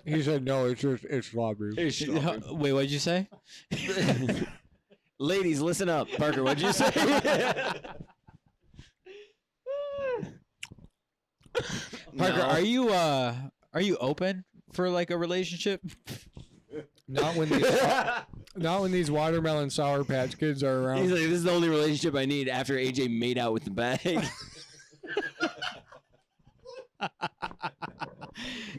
[SPEAKER 2] He said, "No, it's strawberry."
[SPEAKER 6] Wait, what'd you say?
[SPEAKER 3] Ladies, listen up. Parker, what'd you say?
[SPEAKER 6] Parker,
[SPEAKER 3] No.
[SPEAKER 6] are you open for like a relationship?
[SPEAKER 2] Not when these watermelon Sour Patch Kids are around.
[SPEAKER 3] He's like, this is the only relationship I need after AJ made out with the bag.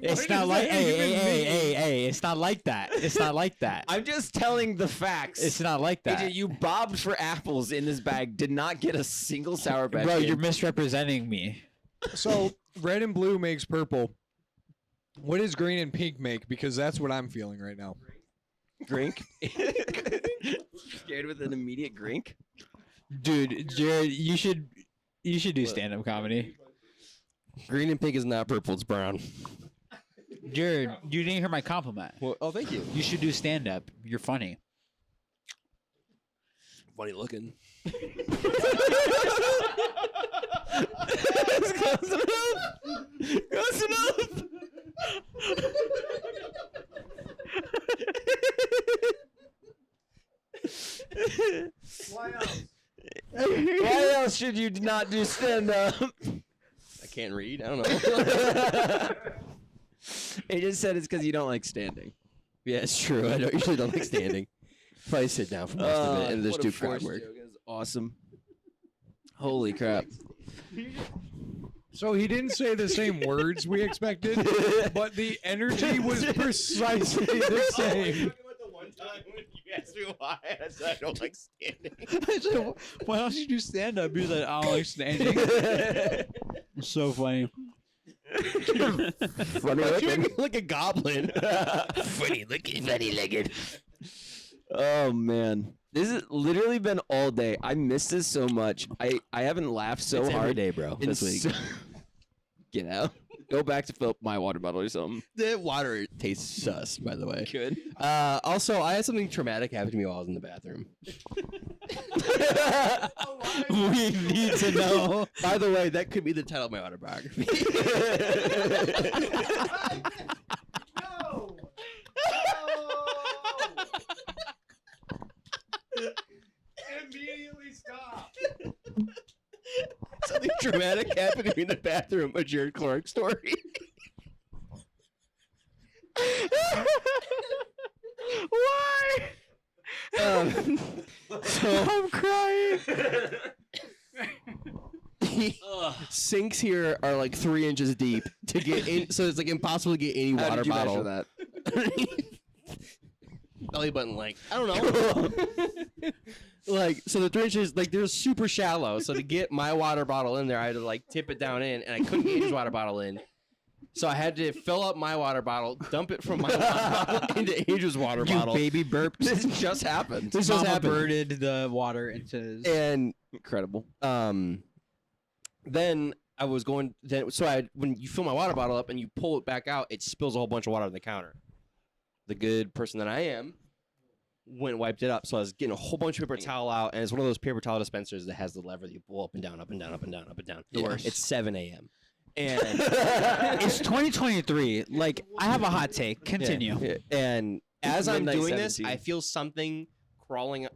[SPEAKER 6] It's not like hey, it's not like that. It's not like that.
[SPEAKER 3] I'm just telling the facts.
[SPEAKER 6] It's not like that.
[SPEAKER 3] AJ, you bobbed for apples in this bag, did not get a single Sour Patch
[SPEAKER 6] Bro,
[SPEAKER 3] Kid.
[SPEAKER 6] you're misrepresenting me.
[SPEAKER 2] So red and blue makes purple. What does green and pink make? Because that's what I'm feeling right now.
[SPEAKER 3] Grink. Scared with an immediate grink?
[SPEAKER 6] Dude, Jared, you should do stand up comedy.
[SPEAKER 5] Green and pink is not purple, it's brown.
[SPEAKER 6] Jared, you didn't hear my compliment.
[SPEAKER 5] Well, oh, thank you.
[SPEAKER 6] You should do stand up. You're funny.
[SPEAKER 5] Funny looking.
[SPEAKER 3] That's close enough. Close enough. Why else should you not do stand up?
[SPEAKER 5] I can't read. I don't know.
[SPEAKER 3] He just said it's because you don't like standing.
[SPEAKER 5] Yeah, it's true. I usually don't like standing. Probably sit down for most of it and just do crowd work.
[SPEAKER 3] That's awesome. Holy crap.
[SPEAKER 2] So he didn't say the same words we expected, but the energy was precisely the same.
[SPEAKER 4] You asked me why I said I don't like standing.
[SPEAKER 6] I said, why don't you do stand up? He's like, I don't like standing. It's so funny.
[SPEAKER 5] Funny looking. Like a goblin.
[SPEAKER 3] Funny looking. Oh man. This has literally been all day. I missed this so much. I haven't laughed so
[SPEAKER 5] It's
[SPEAKER 3] hard
[SPEAKER 5] every day, bro.
[SPEAKER 3] in
[SPEAKER 5] This week.
[SPEAKER 3] Get out. Go back to fill up my water bottle or something.
[SPEAKER 5] The water tastes sus, by the way.
[SPEAKER 3] Good.
[SPEAKER 5] Also, I had something traumatic happen to me while I was in the bathroom.
[SPEAKER 6] We need to know.
[SPEAKER 5] By the way, that could be the title of my autobiography.
[SPEAKER 2] Immediately stop.
[SPEAKER 5] Something traumatic happened to me in the bathroom. A Jerad Clark story.
[SPEAKER 6] Why?
[SPEAKER 5] So I'm crying. Sinks here are like 3 inches deep to get in, so it's like impossible to get any
[SPEAKER 3] How
[SPEAKER 5] water
[SPEAKER 3] did you
[SPEAKER 5] bottle.
[SPEAKER 3] measure that?
[SPEAKER 5] belly button length. I don't know. Like, so the 3 inches, like, they're super shallow. So to get my water bottle in there, I had to, like, tip it down in, and I couldn't get his water bottle in. So I had to fill up my water bottle, dump it from my water bottle into Andrew's water bottle.
[SPEAKER 6] baby burped.
[SPEAKER 3] This just happened.
[SPEAKER 5] This just
[SPEAKER 6] Mama
[SPEAKER 5] happened.
[SPEAKER 6] birded the water into his.
[SPEAKER 5] And
[SPEAKER 3] Incredible.
[SPEAKER 5] then I was going. When you fill my water bottle up and you pull it back out, it spills a whole bunch of water on the counter. The good person that I am went and wiped it up. So I was getting a whole bunch of paper towel out, and it's one of those paper towel dispensers that has the lever that you pull up and down, up and down, up and down, up and down.
[SPEAKER 3] The worst.
[SPEAKER 5] It's 7 a.m. And
[SPEAKER 6] It's 2023. Like, I have a hot take. Continue.
[SPEAKER 5] Yeah. And as I'm
[SPEAKER 3] Midnight
[SPEAKER 5] doing this,
[SPEAKER 3] 17.
[SPEAKER 5] I feel something crawling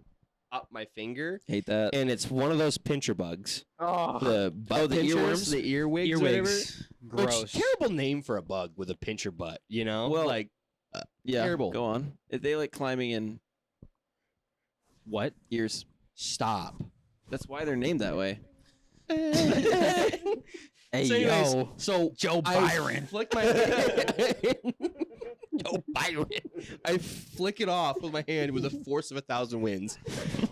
[SPEAKER 5] up my finger,
[SPEAKER 3] Hate that.
[SPEAKER 5] and it's one of those pincher bugs. The butt
[SPEAKER 3] the
[SPEAKER 5] pinchers,
[SPEAKER 3] earworms?
[SPEAKER 5] the earwigs, or whatever.
[SPEAKER 6] Earwigs. Gross.
[SPEAKER 5] Which, terrible name for a bug with a pincher butt, you know?
[SPEAKER 3] Well,
[SPEAKER 5] like,
[SPEAKER 3] Yeah.
[SPEAKER 5] terrible.
[SPEAKER 3] Go on. If they like climbing in
[SPEAKER 6] What?
[SPEAKER 3] ears.
[SPEAKER 5] stop.
[SPEAKER 3] That's why they're named that way.
[SPEAKER 6] Hey,
[SPEAKER 5] So anyways,
[SPEAKER 6] yo.
[SPEAKER 5] so
[SPEAKER 6] Joe
[SPEAKER 5] I
[SPEAKER 6] Byron.
[SPEAKER 5] flick my Joe Byron. I flick it off with my hand with the force of 1,000 winds,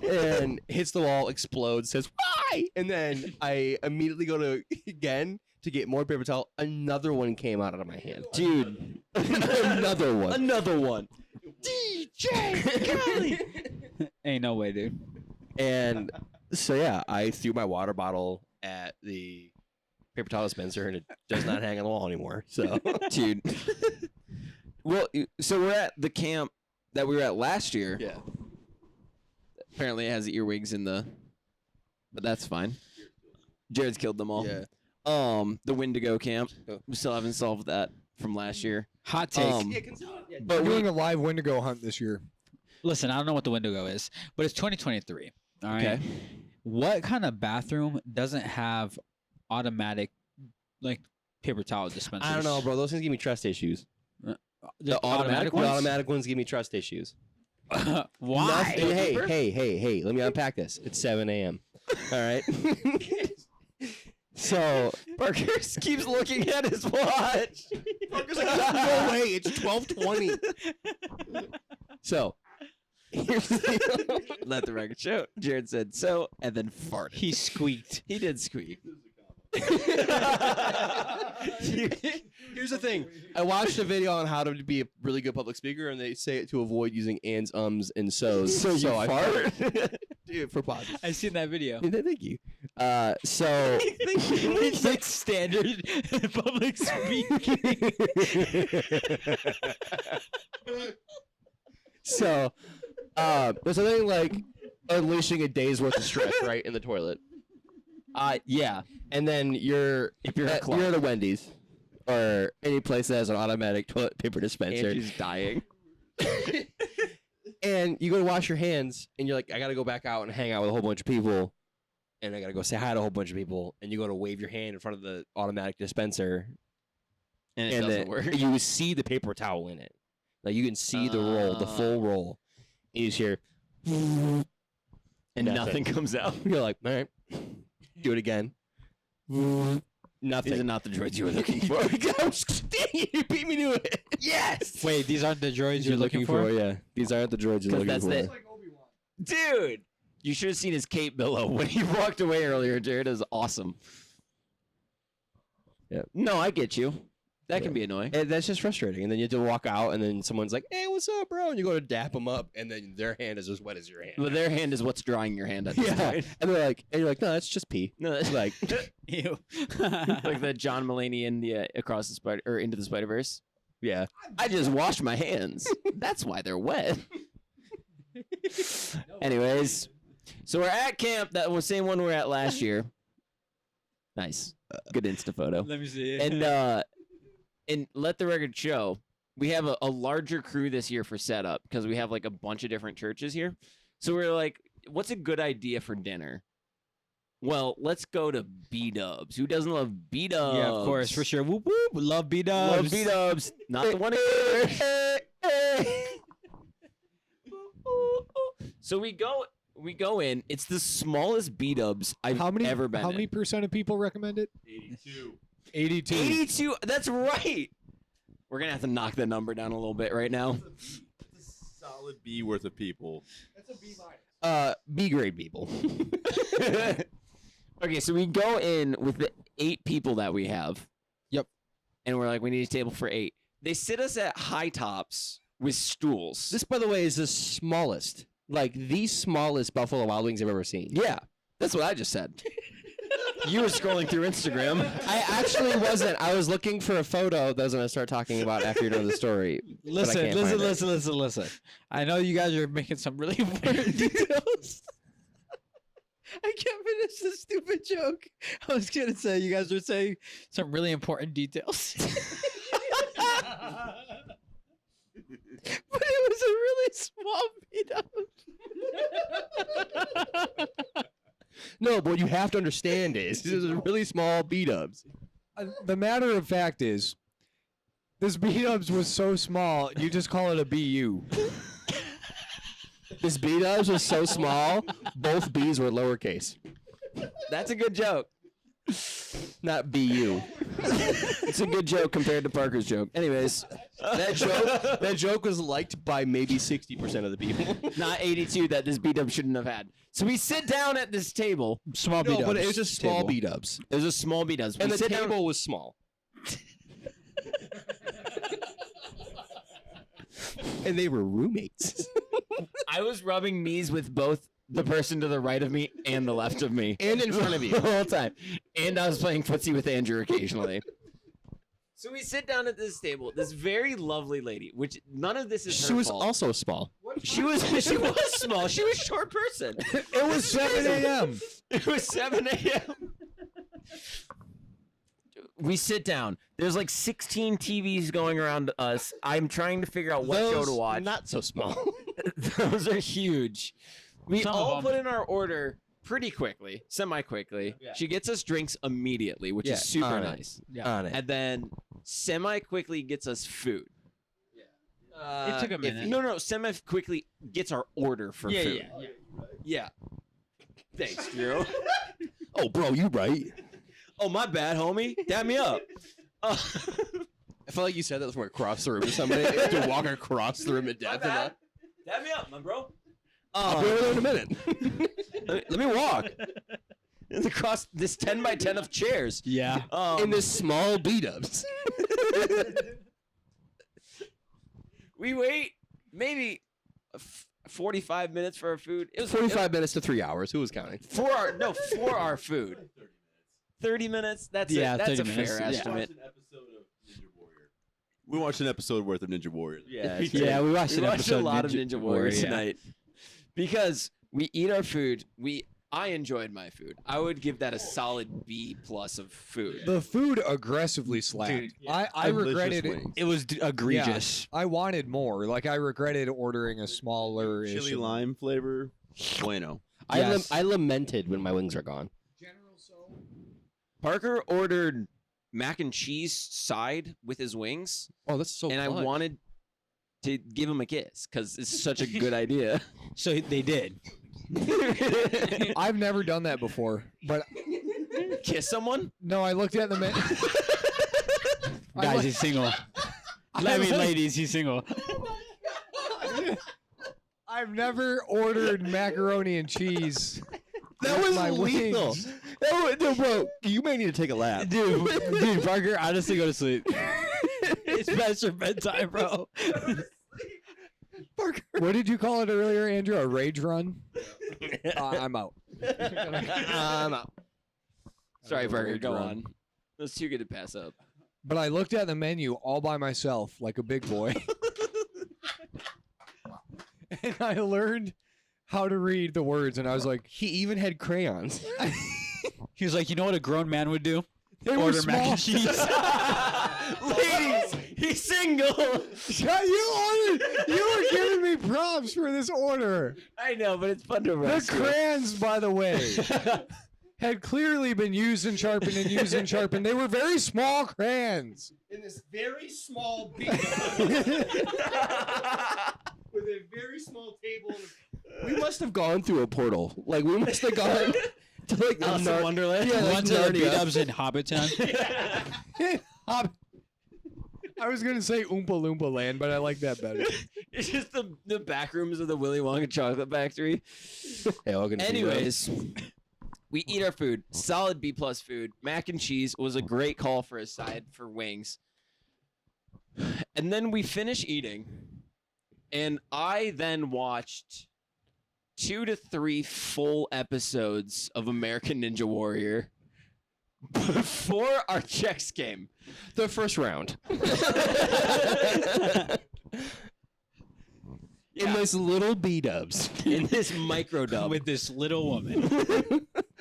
[SPEAKER 5] and hits the wall, explodes, says why, and then I immediately go to again to get more paper towel. Another one came out of my hand,
[SPEAKER 3] Dude.
[SPEAKER 5] another one.
[SPEAKER 3] Another one.
[SPEAKER 6] Ain't no way, dude.
[SPEAKER 5] And so yeah, I threw my water bottle at the paper towel dispenser, and it does not hang on the wall anymore. So
[SPEAKER 3] Dude. Well, so we're at the camp that we were at last year.
[SPEAKER 5] yeah.
[SPEAKER 3] Apparently it has earwigs in the, but that's fine. Jared's killed them all.
[SPEAKER 5] Yeah.
[SPEAKER 3] The Wendigo camp. We still haven't solved that from last year.
[SPEAKER 6] Hot take.
[SPEAKER 2] But we're doing a live Wendigo hunt this year.
[SPEAKER 6] Listen, I don't know what the Wendigo is, but it's 2023. All right.
[SPEAKER 3] Okay.
[SPEAKER 6] What kind of bathroom doesn't have automatic, like, paper towel dispensers?
[SPEAKER 5] I don't know, bro. Those things give me trust issues.
[SPEAKER 6] The
[SPEAKER 3] automatic
[SPEAKER 5] The
[SPEAKER 6] ones?
[SPEAKER 5] automatic ones give me trust issues.
[SPEAKER 6] Why?
[SPEAKER 5] And hey, let me unpack this. It's 7 a.m. All right. So
[SPEAKER 3] Parker keeps looking at his watch.
[SPEAKER 5] Parker's like, no way, it's 12:20. So here's the
[SPEAKER 3] Let the record show. Jared said so and then farted.
[SPEAKER 6] He squeaked.
[SPEAKER 3] He did squeak.
[SPEAKER 5] Here's the thing. I watched a video on how to be a really good public speaker, and they say it to avoid using ands, ums, and so's.
[SPEAKER 3] So you
[SPEAKER 5] I
[SPEAKER 3] fart?
[SPEAKER 5] Dude, for positive.
[SPEAKER 6] I seen that video.
[SPEAKER 5] Thank you. So
[SPEAKER 6] It's like standard public speaking.
[SPEAKER 5] So, there's something like unleashing a day's worth of stress, right, in the toilet. Yeah, and then you're at a Wendy's or any place that has an automatic toilet paper dispenser,
[SPEAKER 3] Andrew's dying.
[SPEAKER 5] and you go to wash your hands, and you're like, I gotta go back out and hang out with a whole bunch of people, and I gotta go say hi to a whole bunch of people, and you go to wave your hand in front of the automatic dispenser,
[SPEAKER 3] And it
[SPEAKER 5] and
[SPEAKER 3] doesn't
[SPEAKER 5] then
[SPEAKER 3] work.
[SPEAKER 5] you see the paper towel in it, like you can see the roll, the full roll, and you just hear,
[SPEAKER 3] And
[SPEAKER 5] nothing.
[SPEAKER 3] nothing comes out.
[SPEAKER 5] you're like, all right, do it again.
[SPEAKER 3] These are
[SPEAKER 5] Nothing.
[SPEAKER 3] not the droids you were looking for.
[SPEAKER 5] Dang it, you beat me to it. Yes.
[SPEAKER 6] Wait, these aren't the droids you're looking for?
[SPEAKER 5] Yeah, these aren't the droids you're looking
[SPEAKER 3] that's
[SPEAKER 5] for.
[SPEAKER 3] the- Dude, you should have seen his cape below when he walked away earlier, Jared. It was awesome.
[SPEAKER 5] Yeah.
[SPEAKER 3] No, I get you. That can
[SPEAKER 5] Yeah.
[SPEAKER 3] be annoying.
[SPEAKER 5] And that's just frustrating. And then you have to walk out, and then someone's like, "Hey, what's up, bro?" And you go to dap them up, and then their hand is as wet as your hand.
[SPEAKER 3] But their hand is what's drying your hand at this
[SPEAKER 5] Yeah.
[SPEAKER 3] point.
[SPEAKER 5] And they're like, and you're like, "No, that's just pee."
[SPEAKER 3] No, that's
[SPEAKER 5] Like,
[SPEAKER 6] Ew.
[SPEAKER 3] like the John Mulaney in the Across the Spider or Into the Spider-Verse.
[SPEAKER 5] yeah.
[SPEAKER 3] I just washed my hands. That's why they're wet. Anyways, so we're at camp. That was the same one we were at last year. Nice, good Insta photo.
[SPEAKER 6] Let me see.
[SPEAKER 3] And let the record show, we have a larger crew this year for setup because we have like a bunch of different churches here. So we're like, what's a good idea for dinner? Well, let's go to B-Dubs. Who doesn't love B-Dubs?
[SPEAKER 6] Yeah, of course, for sure. Whoop whoop. Love B-Dubs.
[SPEAKER 3] Love B-Dubs. Not the one. So we go in. It's the smallest B-Dubs I've ever been
[SPEAKER 2] How
[SPEAKER 3] in.
[SPEAKER 2] many percent of people recommend it? 82.
[SPEAKER 3] 82. That's right. We're gonna have to knock the number down a little bit right now.
[SPEAKER 4] Solid B worth of people.
[SPEAKER 5] B grade people.
[SPEAKER 3] Okay, so we go in with the 8 people that we have.
[SPEAKER 5] Yep.
[SPEAKER 3] And we're like, we need a table for 8. They sit us at high tops with stools.
[SPEAKER 5] This, by the way, is the smallest, like the smallest Buffalo Wild Wings I've ever seen.
[SPEAKER 3] Yeah, that's what I just said. You were scrolling through Instagram.
[SPEAKER 5] I actually wasn't. I was looking for a photo that I was going to start talking about after you're done the story.
[SPEAKER 6] Listen. I know you guys are making some really important details. I can't finish this stupid joke. I was going to say you guys are saying some really important details. But it was a really small beat-up.
[SPEAKER 5] No, but what you have to understand is this is really small B-dubs.
[SPEAKER 2] The matter of fact is, this B-dubs was so small, you just call it a BU.
[SPEAKER 5] This B-dubs was so small, both B's were lowercase.
[SPEAKER 3] That's a good joke.
[SPEAKER 5] Not BU.
[SPEAKER 3] It's a good joke compared to Parker's joke. Anyways,
[SPEAKER 5] That joke was liked by maybe 60% of the people.
[SPEAKER 3] not 82 that this B-dub shouldn't have had. So we sit down at this table.
[SPEAKER 6] Small
[SPEAKER 5] No,
[SPEAKER 6] beat-ups.
[SPEAKER 5] but it was just small
[SPEAKER 6] table.
[SPEAKER 5] B-dubs.
[SPEAKER 3] It was a small B-dubs.
[SPEAKER 5] And
[SPEAKER 3] We
[SPEAKER 5] the
[SPEAKER 3] sit down-
[SPEAKER 5] table was small. And they were roommates.
[SPEAKER 3] I was rubbing knees with both the person to the right of me and the left of me.
[SPEAKER 5] And in front of you.
[SPEAKER 3] The whole time. And I was playing footsie with Andrew occasionally. So we sit down at this table. This very lovely lady, which none of this is
[SPEAKER 5] She
[SPEAKER 3] her
[SPEAKER 5] was
[SPEAKER 3] fault.
[SPEAKER 5] also small.
[SPEAKER 3] She was small. She was a short person.
[SPEAKER 2] It was 7 a.m.
[SPEAKER 3] It was 7 a.m. We sit down. There's like 16 TVs going around us. I'm trying to figure out what show to
[SPEAKER 5] Those
[SPEAKER 3] watch.
[SPEAKER 5] Not so small.
[SPEAKER 3] Those are huge. We
[SPEAKER 6] Some of
[SPEAKER 3] all
[SPEAKER 6] them.
[SPEAKER 3] put in our order pretty quickly, semi-quickly.
[SPEAKER 6] Yeah.
[SPEAKER 3] She gets us drinks immediately, which
[SPEAKER 5] Yeah,
[SPEAKER 3] is super
[SPEAKER 5] on it.
[SPEAKER 3] nice.
[SPEAKER 5] On it.
[SPEAKER 3] And then semi-quickly gets us food.
[SPEAKER 6] It took a minute.
[SPEAKER 3] No. Semi-quickly gets our order for food. Yeah. Thanks, Drew.
[SPEAKER 5] Oh, bro, you right.
[SPEAKER 3] Oh, my bad, homie. Dab me up.
[SPEAKER 5] I felt like you said that from across the room to somebody. You have to walk across the room in
[SPEAKER 3] My
[SPEAKER 5] depth.
[SPEAKER 3] bad. Dab me up, my bro.
[SPEAKER 5] I'll be over there in a minute.
[SPEAKER 3] Let me walk. It's across this 10 by 10 of chairs.
[SPEAKER 6] Yeah.
[SPEAKER 5] In this small B-dubs.
[SPEAKER 3] We wait maybe 45 minutes for our food. It was
[SPEAKER 5] 45 minutes to 3 hours. Who was counting?
[SPEAKER 3] for our food. 30 minutes. That's
[SPEAKER 6] Yeah,
[SPEAKER 3] it. That's
[SPEAKER 6] 30
[SPEAKER 3] a
[SPEAKER 6] minutes,
[SPEAKER 3] fair
[SPEAKER 6] yeah.
[SPEAKER 3] estimate.
[SPEAKER 4] We watched an episode worth of Ninja Warrior.
[SPEAKER 3] Yeah,
[SPEAKER 6] Yeah, we watched
[SPEAKER 3] we
[SPEAKER 6] an
[SPEAKER 3] watched
[SPEAKER 6] episode
[SPEAKER 3] a lot of
[SPEAKER 6] Ninja
[SPEAKER 3] Ninja Warriors
[SPEAKER 6] Warrior, yeah.
[SPEAKER 3] tonight because we eat our food. I enjoyed my food. I would give that a solid B+ of food.
[SPEAKER 2] The food aggressively slapped.
[SPEAKER 6] Dude,
[SPEAKER 2] I regretted it.
[SPEAKER 6] It was egregious.
[SPEAKER 2] I wanted more. Like, I regretted ordering a smaller
[SPEAKER 4] Chili lime flavor. Bueno.
[SPEAKER 2] Yes.
[SPEAKER 5] I lamented when my wings are gone.
[SPEAKER 3] Parker ordered mac and cheese side with his wings,
[SPEAKER 5] Oh, that's so
[SPEAKER 3] and I
[SPEAKER 5] fun.
[SPEAKER 3] wanted to give him a kiss because it's such a good idea.
[SPEAKER 6] So they did.
[SPEAKER 2] I've never done that before, but
[SPEAKER 3] Kiss someone?
[SPEAKER 2] no, I looked at the menu.
[SPEAKER 6] Guys, he's single. I mean, ladies, he's single.
[SPEAKER 2] I've never ordered macaroni and cheese.
[SPEAKER 5] That
[SPEAKER 2] with
[SPEAKER 5] was
[SPEAKER 2] my
[SPEAKER 5] lethal.
[SPEAKER 2] wings.
[SPEAKER 5] No, bro, you may need to take a lap.
[SPEAKER 6] Dude, Parker, honestly, go to sleep. It's past your bedtime, bro.
[SPEAKER 2] What did you call it earlier, Andrew? A rage run? I'm out.
[SPEAKER 5] I'm out.
[SPEAKER 3] Sorry, Parker.
[SPEAKER 2] Rage
[SPEAKER 3] Go
[SPEAKER 2] run.
[SPEAKER 3] on. That's too good to pass up.
[SPEAKER 2] But I looked at the menu all by myself, like a big boy. And I learned how to read the words, and I was like,
[SPEAKER 5] He even had crayons.
[SPEAKER 6] He was like, you know what a grown man would do?
[SPEAKER 2] they were
[SPEAKER 6] Order mac
[SPEAKER 2] small.
[SPEAKER 6] and cheese.
[SPEAKER 3] Ladies, he's single.
[SPEAKER 2] Yeah, you were giving me props for this order.
[SPEAKER 3] I know, but it's fun to
[SPEAKER 2] The
[SPEAKER 3] roast you.
[SPEAKER 2] crayons, by the way, had clearly been used and sharpened and used and sharpened. They were very small crayons.
[SPEAKER 5] In this very small beat with a very small table. We must have gone through a portal. Like, we must have gone to, like, the
[SPEAKER 3] Alice in Wonderland?
[SPEAKER 5] Yeah, like
[SPEAKER 6] One to the
[SPEAKER 5] Narnia.
[SPEAKER 6] beat-ups in Hobbiton.
[SPEAKER 2] I was going to say Oompa Loompa Land, but I like that better.
[SPEAKER 3] It's just the back rooms of the Willy Wonka chocolate factory.
[SPEAKER 5] Hey, welcome to
[SPEAKER 3] Anyways, we eat our food. Solid B+ food. Mac and cheese was a great call for a side for wings. And then we finish eating, and I then watched 2 to 3 full episodes of American Ninja Warrior before our checks came.
[SPEAKER 5] the first round. In this little B-dubs.
[SPEAKER 3] In this micro dub.
[SPEAKER 6] With this little woman.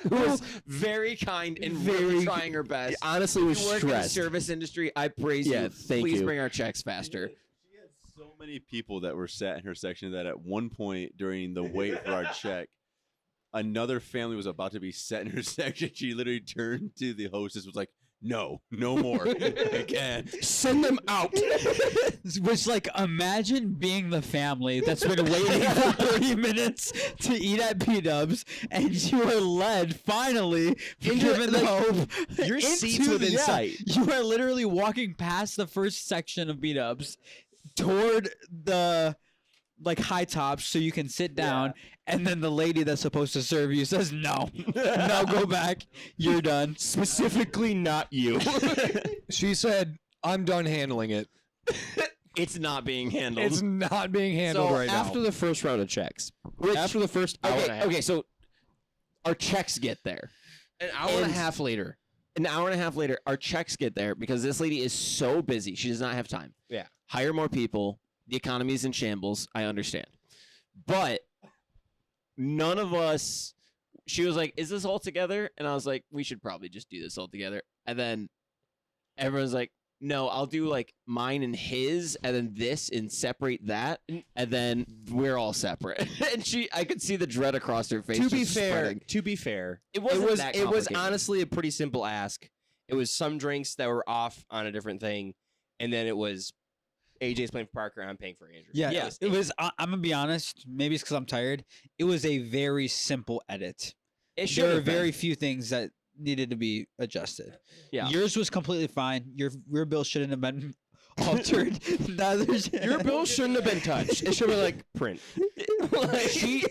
[SPEAKER 3] Who was very kind and really trying her best.
[SPEAKER 5] Honestly, was
[SPEAKER 3] You work in the
[SPEAKER 5] stressed.
[SPEAKER 3] service industry. I praise
[SPEAKER 5] Yeah,
[SPEAKER 3] you.
[SPEAKER 5] thank
[SPEAKER 3] Please
[SPEAKER 5] you.
[SPEAKER 3] bring our checks faster.
[SPEAKER 4] She had so many people that were sat in her section that at one point during the wait for our check, another family was about to be set in her section. She literally turned to the hostess, was like, "No, no more. I can't."
[SPEAKER 5] Send them out.
[SPEAKER 6] Which, like, imagine being the family that's been waiting for 30 minutes to eat at B-dubs, and you are led, finally, given the hope.
[SPEAKER 5] Your seat's within sight.
[SPEAKER 6] You are literally walking past the first section of B-dubs toward the, like, high tops so you can sit down, and then the lady that's supposed to serve you says, no, no, go back. You're done.
[SPEAKER 5] Specifically not you.
[SPEAKER 2] She said, "I'm done handling it.
[SPEAKER 3] It's not being handled.
[SPEAKER 2] It's not being handled
[SPEAKER 5] So
[SPEAKER 2] right
[SPEAKER 5] after
[SPEAKER 2] now."
[SPEAKER 5] the first round of checks, after the first hour and a half,
[SPEAKER 3] okay, so our checks get there.
[SPEAKER 5] an hour and a half later,
[SPEAKER 3] An hour and a half later, our checks get there because this lady is so busy. She does not have time.
[SPEAKER 5] Yeah.
[SPEAKER 3] Hire more people. The economy is in shambles. I understand. But none of us, she was like, "Is this all together?" And I was like, "We should probably just do this all together." And then everyone's like, "No, I'll do like mine and his, and then this, and separate that, and then we're all separate." And I could see the dread across her face.
[SPEAKER 5] to be
[SPEAKER 3] just
[SPEAKER 5] fair,
[SPEAKER 3] spreading. It wasn't that
[SPEAKER 5] it was
[SPEAKER 3] complicated.
[SPEAKER 5] honestly a pretty simple ask. It was some drinks that were off on a different thing, and then it was AJ's paying for Parker, I'm paying for Andrew.
[SPEAKER 6] Yeah,
[SPEAKER 3] Yeah.
[SPEAKER 6] it was. I'm gonna be honest. Maybe it's because I'm tired. It was a very simple edit.
[SPEAKER 3] It should
[SPEAKER 6] There were
[SPEAKER 3] have been.
[SPEAKER 6] very few things that needed to be adjusted.
[SPEAKER 3] Yeah.
[SPEAKER 6] Yours was completely fine. Your bill shouldn't have been altered. Neither should-
[SPEAKER 5] Your bill shouldn't have been touched. It should have been like print.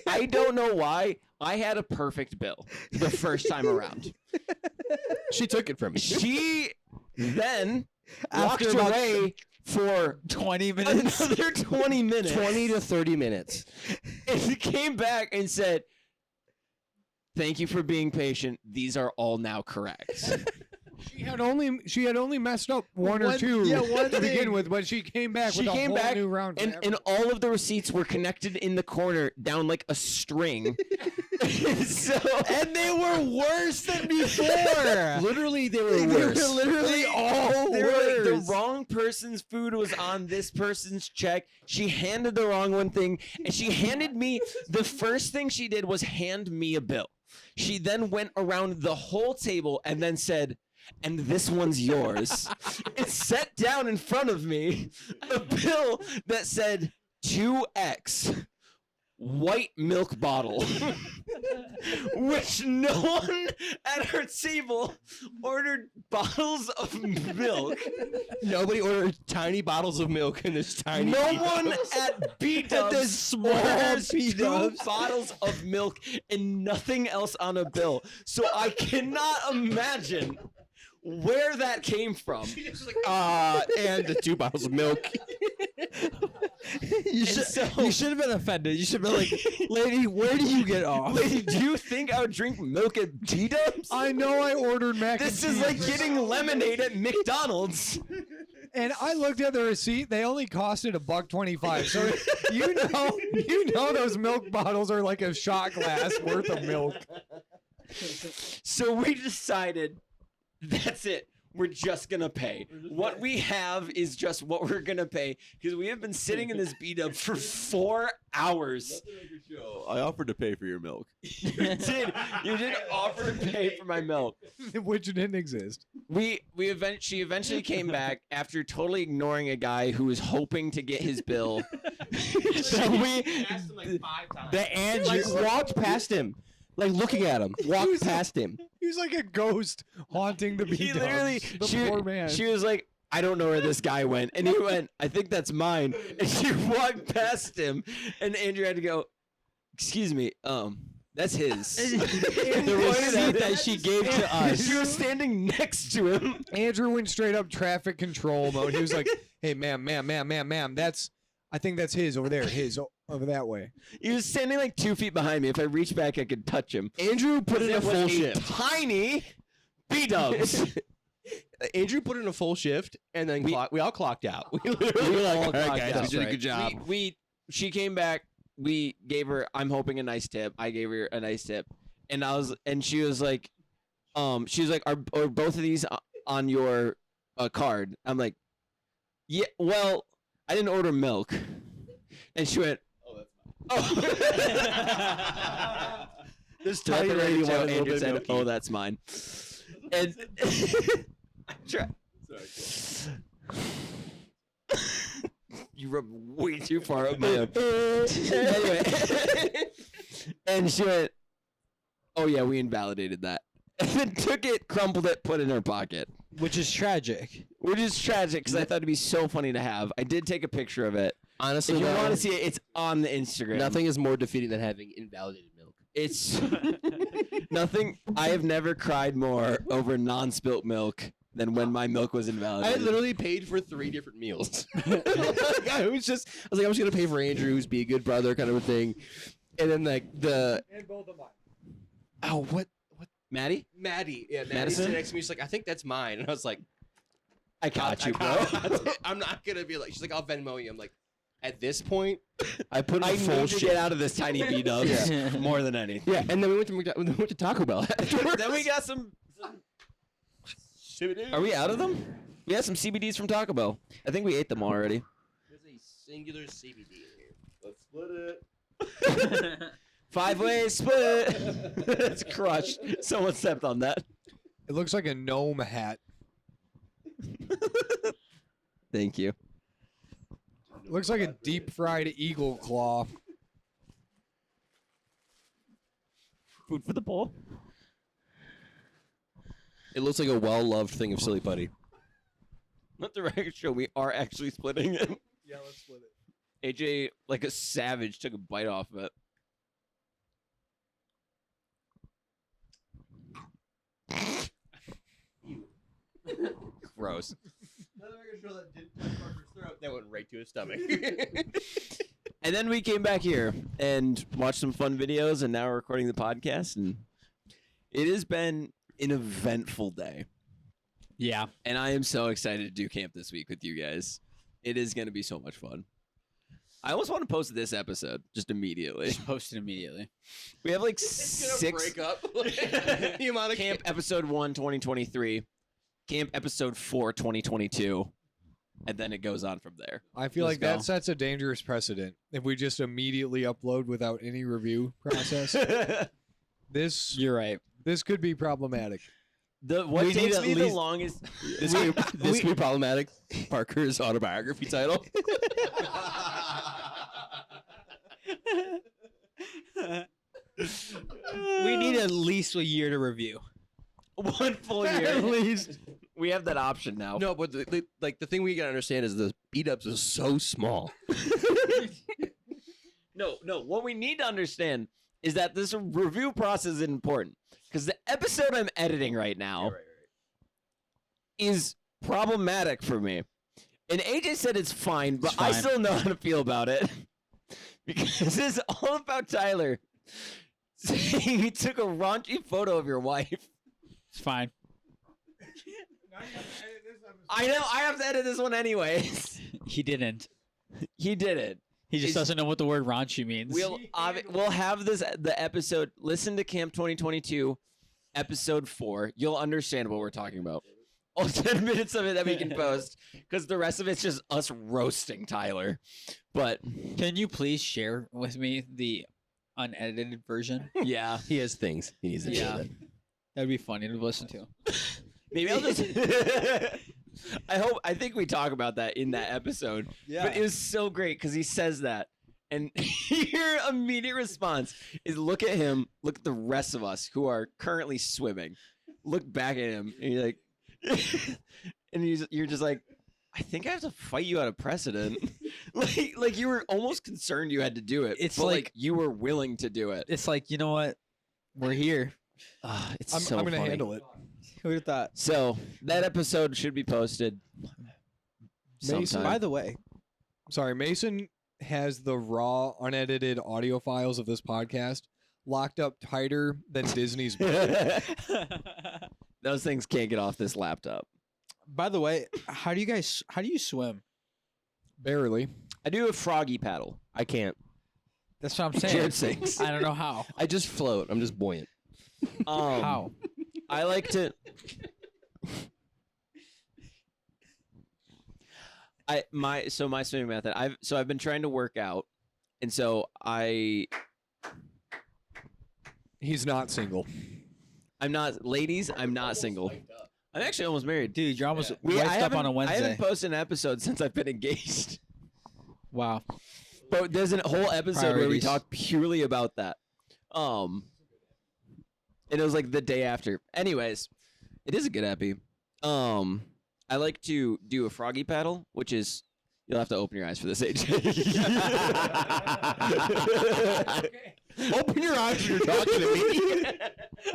[SPEAKER 3] I don't know why. I had a perfect bill the first time around.
[SPEAKER 5] She took it from me.
[SPEAKER 3] She then walked
[SPEAKER 6] After about
[SPEAKER 3] away for
[SPEAKER 6] 20 minutes.
[SPEAKER 3] another 20 minutes.
[SPEAKER 5] 20 to 30 minutes.
[SPEAKER 3] And she came back and said, "Thank you for being patient. These are all now correct."
[SPEAKER 2] She had only messed up one or two to begin with, but she came back
[SPEAKER 3] She
[SPEAKER 2] with a
[SPEAKER 3] came
[SPEAKER 2] whole
[SPEAKER 3] back
[SPEAKER 2] new round. for
[SPEAKER 3] and all of the receipts were connected in the corner down like a string. So
[SPEAKER 6] And they were worse than before.
[SPEAKER 5] Literally, they were
[SPEAKER 6] They
[SPEAKER 5] worse.
[SPEAKER 6] were literally all
[SPEAKER 3] they were like, the
[SPEAKER 6] worse.
[SPEAKER 3] wrong person's food was on this person's check. She handed the wrong one thing, and she handed me the first thing she did was hand me a bill. She then went around the whole table and then said, "And this one's yours." And set down in front of me a bill that said 2X white milk bottle, which no one at her table ordered bottles of milk.
[SPEAKER 5] Nobody ordered tiny bottles of milk in this tiny.
[SPEAKER 3] No
[SPEAKER 5] B-dubs.
[SPEAKER 3] one at B-Dubs
[SPEAKER 6] this small
[SPEAKER 3] orders
[SPEAKER 6] B-Dubs.
[SPEAKER 3] 2 bottles of milk and nothing else on a bill. So I cannot imagine where that came from.
[SPEAKER 5] And the 2 bottles of milk.
[SPEAKER 6] You should have been offended. You should have been like, "Lady, where do you get off?"
[SPEAKER 3] Lady, do you think I would drink milk at B-Dubs?
[SPEAKER 2] I know I ordered mac
[SPEAKER 3] This
[SPEAKER 2] and
[SPEAKER 3] is
[SPEAKER 2] cheese.
[SPEAKER 3] like getting lemonade at McDonald's.
[SPEAKER 2] And I looked at the receipt; they only costed $1.25. So you know those milk bottles are like a shot glass worth of milk.
[SPEAKER 3] So we decided that's it. We're just gonna pay. What we have is just what we're gonna pay because we have been sitting in this B-Dub for 4 hours.
[SPEAKER 4] I offered to pay for your milk.
[SPEAKER 3] You did offer to pay for my milk.
[SPEAKER 2] Which didn't exist.
[SPEAKER 3] She eventually came back after totally ignoring a guy who was hoping to get his bill.
[SPEAKER 6] So the Andrew
[SPEAKER 5] Like walked past him, like looking at him. Walked
[SPEAKER 2] was-
[SPEAKER 5] past him.
[SPEAKER 2] He was like a ghost haunting the
[SPEAKER 3] He
[SPEAKER 2] B-dubs.
[SPEAKER 3] literally,
[SPEAKER 2] The poor man.
[SPEAKER 3] she was like, I don't know where this guy went. And he went, I think that's mine. And she walked past him, and Andrew had to go, excuse me, that's his.
[SPEAKER 6] The receipt that she gave to us.
[SPEAKER 3] She was standing next to him.
[SPEAKER 2] Andrew went straight up traffic control mode. He was like, "Hey, ma'am, I think that's his over there. Over that way."
[SPEAKER 3] He was standing like 2 feet behind me. If I reached back, I could touch him.
[SPEAKER 5] Andrew put in a
[SPEAKER 3] It was
[SPEAKER 5] full shift.
[SPEAKER 3] Tiny B-dubs.
[SPEAKER 5] Andrew put in a full shift, and then we all clocked out. We literally
[SPEAKER 3] We
[SPEAKER 5] were like,
[SPEAKER 3] all
[SPEAKER 5] all right,
[SPEAKER 3] clocked
[SPEAKER 5] guys,
[SPEAKER 3] out.
[SPEAKER 5] we did a
[SPEAKER 6] Right.
[SPEAKER 5] good job.
[SPEAKER 3] She came back. We gave her, I'm hoping, a nice tip. I gave her a nice tip. And she was like, are both of these on your card? I'm like, yeah, well, I didn't order milk. And she went, oh,
[SPEAKER 5] This
[SPEAKER 3] So at
[SPEAKER 5] tiny
[SPEAKER 3] the
[SPEAKER 5] lady
[SPEAKER 3] radio,
[SPEAKER 5] wanted a little
[SPEAKER 3] Andrew
[SPEAKER 5] bit of
[SPEAKER 3] said,
[SPEAKER 5] milky.
[SPEAKER 3] oh, that's mine. And I tried. You rubbed way too far up my Anyway. And she went, oh, yeah, we invalidated that. And then took it, crumpled it, put it in her pocket.
[SPEAKER 6] Which is tragic.
[SPEAKER 3] Which is tragic because I thought it'd be so funny to have. I did take a picture of it.
[SPEAKER 5] Honestly,
[SPEAKER 3] If you
[SPEAKER 5] though,
[SPEAKER 3] want to see it, it's on the Instagram.
[SPEAKER 5] nothing is more defeating than having invalidated milk.
[SPEAKER 3] It's nothing. I have never cried more over non-spilt milk than when my milk was
[SPEAKER 5] I
[SPEAKER 3] invalidated.
[SPEAKER 5] literally paid for 3 different meals. I was like, I'm just gonna pay for Andrew's, be a good brother, kind of a thing. And then like
[SPEAKER 2] And both of mine.
[SPEAKER 5] what
[SPEAKER 3] Maddie,
[SPEAKER 5] Maddie? Yeah, Maddie
[SPEAKER 3] Madison?
[SPEAKER 5] sat next to me. She's like, I think that's mine, and I was like,
[SPEAKER 3] I got you, bro.
[SPEAKER 5] I'm not gonna be like. She's like, I'll Venmo you. I'm like, at this point, I put in
[SPEAKER 3] I
[SPEAKER 5] a full
[SPEAKER 3] need to
[SPEAKER 5] shit.
[SPEAKER 3] get out of this tiny B-dubs
[SPEAKER 6] Yeah.
[SPEAKER 3] more than anything.
[SPEAKER 5] Yeah, and then we went to Taco Bell afterwards.
[SPEAKER 3] Then we got some. Are we out of them? We had some CBDs from Taco Bell. I think we ate them already.
[SPEAKER 5] There's a singular CBD in here.
[SPEAKER 4] Let's split it.
[SPEAKER 3] 5-way split. It's crushed. Someone stepped on that.
[SPEAKER 2] It looks like a gnome hat.
[SPEAKER 3] Thank you.
[SPEAKER 2] It looks like a deep fried eagle claw.
[SPEAKER 3] Food for the bowl.
[SPEAKER 5] It looks like a well-loved thing of silly putty.
[SPEAKER 3] Let the record show we are actually splitting it.
[SPEAKER 2] Yeah, let's split it.
[SPEAKER 3] AJ, like a savage, took a bite off of it. Gross.
[SPEAKER 5] That went right to his stomach.
[SPEAKER 3] And then we came back here and watched some fun videos, and now we're recording the podcast. And it has been an eventful day.
[SPEAKER 6] Yeah.
[SPEAKER 3] And I am so excited to do camp this week with you guys. It is going to be so much fun. I almost want to post this episode just immediately.
[SPEAKER 6] Just post it immediately.
[SPEAKER 3] We have like
[SPEAKER 5] It's gonna
[SPEAKER 3] 6
[SPEAKER 5] break up. The amount of
[SPEAKER 3] camp episode 1 2023, camp episode 4 2022, and then it goes on from there.
[SPEAKER 2] I feel
[SPEAKER 6] Let's
[SPEAKER 2] like
[SPEAKER 6] go.
[SPEAKER 2] that sets a dangerous precedent. If we just immediately upload without any review process,
[SPEAKER 6] You're right.
[SPEAKER 2] this could be problematic.
[SPEAKER 3] What
[SPEAKER 6] We need
[SPEAKER 3] takes
[SPEAKER 6] at
[SPEAKER 3] me the
[SPEAKER 6] least-
[SPEAKER 3] longest.
[SPEAKER 5] This could be problematic. Parker's autobiography title.
[SPEAKER 6] We need at least a year to review.
[SPEAKER 3] 1 full year.
[SPEAKER 5] At least.
[SPEAKER 3] We have that option now.
[SPEAKER 5] No, but the thing we gotta understand is the beat-ups are so small.
[SPEAKER 3] No. What we need to understand is that this review process is important because the episode I'm editing right now is problematic for me. And AJ said it's fine, but
[SPEAKER 6] It's
[SPEAKER 3] I
[SPEAKER 6] fine.
[SPEAKER 3] still know how to feel about it because it's all about Tyler saying he took a raunchy photo of your wife.
[SPEAKER 6] It's fine.
[SPEAKER 3] I know I have to edit this one anyways.
[SPEAKER 6] He didn't.
[SPEAKER 3] He did it.
[SPEAKER 6] He just
[SPEAKER 3] It's-
[SPEAKER 6] doesn't know what the word raunchy means.
[SPEAKER 3] We'll have the episode. Listen to Camp 2022, episode 4. You'll understand what we're talking about. All 10 minutes of it that we can post because the rest of it's just us roasting Tyler. But
[SPEAKER 6] Can you please share with me the unedited version?
[SPEAKER 3] yeah,
[SPEAKER 5] He has things he needs to do.
[SPEAKER 6] Yeah. That'd be funny to listen to.
[SPEAKER 3] maybe I'll just. I think we talk about that in that episode.
[SPEAKER 6] Yeah.
[SPEAKER 3] But it was so great because he says that. And your immediate response is look at him, look at the rest of us who are currently swimming. Look back at him, and you're like, and you're just like, I think I have to fight you out of precedent. like you were almost concerned you had to do it.
[SPEAKER 6] It's
[SPEAKER 3] but,
[SPEAKER 6] like-
[SPEAKER 3] you were willing to do it.
[SPEAKER 6] It's like, you know what? We're here.
[SPEAKER 3] It's
[SPEAKER 2] I'm
[SPEAKER 3] so
[SPEAKER 2] gonna
[SPEAKER 3] funny.
[SPEAKER 2] handle it.
[SPEAKER 6] Who would have thought?
[SPEAKER 3] So that episode should be posted.
[SPEAKER 2] Mason,
[SPEAKER 3] sometime.
[SPEAKER 6] By the way,
[SPEAKER 2] Sorry, Mason has the raw, unedited audio files of this podcast locked up tighter than Disney's.
[SPEAKER 3] Those things can't get off this laptop.
[SPEAKER 6] how do you swim?
[SPEAKER 2] Barely.
[SPEAKER 3] I do a froggy paddle.
[SPEAKER 5] I can't.
[SPEAKER 6] That's what I'm saying.
[SPEAKER 3] Jared sinks.
[SPEAKER 6] I don't know how.
[SPEAKER 5] I just float. I'm just buoyant.
[SPEAKER 6] How?
[SPEAKER 3] I like to. My swimming method. I've been trying to work out, and so
[SPEAKER 2] He's not single.
[SPEAKER 3] I'm not, ladies. I'm not single. I'm actually almost married.
[SPEAKER 6] Dude, you're almost
[SPEAKER 3] I
[SPEAKER 6] wiped up on a
[SPEAKER 3] haven't- I
[SPEAKER 6] Wednesday.
[SPEAKER 3] haven't posted an episode since I've been engaged.
[SPEAKER 6] Wow.
[SPEAKER 3] But there's a whole episode where we
[SPEAKER 6] Priorities.
[SPEAKER 3] talk purely about that. And it was like the day after. Anyways, it is a good epi. I like to do a froggy paddle, which is you'll have to open your eyes for this, AJ.
[SPEAKER 5] Open your eyes when you're talking to me.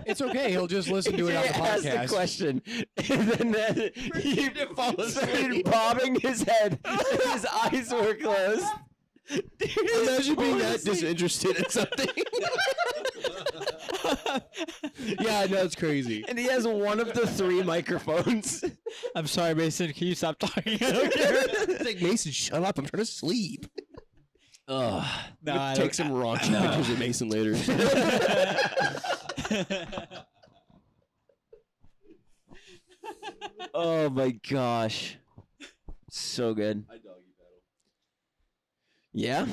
[SPEAKER 2] It's okay. He'll just listen to it on the
[SPEAKER 3] AJ asked the
[SPEAKER 2] podcast.
[SPEAKER 3] question, and then he started bobbing his head, and his eyes were closed. Dude,
[SPEAKER 5] Imagine being that
[SPEAKER 3] honestly-
[SPEAKER 5] disinterested in something. Yeah, I know it's crazy.
[SPEAKER 3] And he has one of the 3 microphones.
[SPEAKER 6] I'm sorry, Mason. Can you stop talking? I don't care.
[SPEAKER 5] It's like, Mason, shut up. I'm trying to sleep.
[SPEAKER 3] Ugh.
[SPEAKER 6] No, I
[SPEAKER 5] Take
[SPEAKER 6] don't-
[SPEAKER 5] some raunchy pictures of Mason later.
[SPEAKER 3] Oh my gosh. So good.
[SPEAKER 4] I doggy paddle.
[SPEAKER 3] Yeah?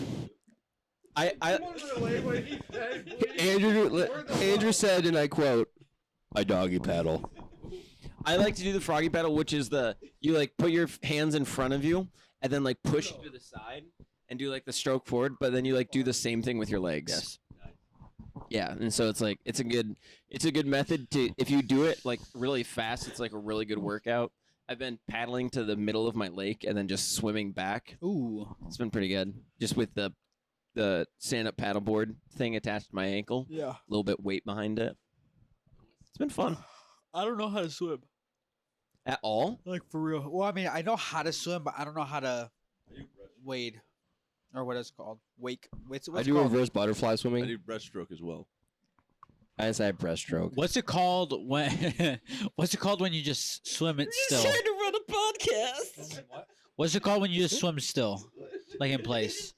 [SPEAKER 5] Andrew said, and I quote, "I doggy paddle."
[SPEAKER 3] I like to do the froggy paddle, which is you like put your hands in front of you and then like push to the side and do like the stroke forward, but then you like do the same thing with your legs.
[SPEAKER 5] Yes.
[SPEAKER 3] Yeah, and so it's like it's a good method to, if you do it like really fast, it's like a really good workout. I've been paddling to the middle of my lake and then just swimming back.
[SPEAKER 6] Ooh.
[SPEAKER 3] It's been pretty good. Just with the stand-up paddleboard thing attached to my ankle,
[SPEAKER 6] Yeah.
[SPEAKER 3] a little bit weight behind it. It's been fun.
[SPEAKER 6] I don't know how to swim.
[SPEAKER 3] At all?
[SPEAKER 6] Like, for real. Well, I mean, I know how to swim, but I don't know how to wade. Or what it's called. Wake. What's
[SPEAKER 5] I
[SPEAKER 6] it
[SPEAKER 5] do
[SPEAKER 6] called?
[SPEAKER 5] reverse butterfly
[SPEAKER 4] I
[SPEAKER 5] swimming.
[SPEAKER 4] do breaststroke as well.
[SPEAKER 5] I say breaststroke.
[SPEAKER 6] What's it called when what's it called when you just swim it still?
[SPEAKER 3] to run a podcast.
[SPEAKER 6] What's it called when you just swim still? Like in place.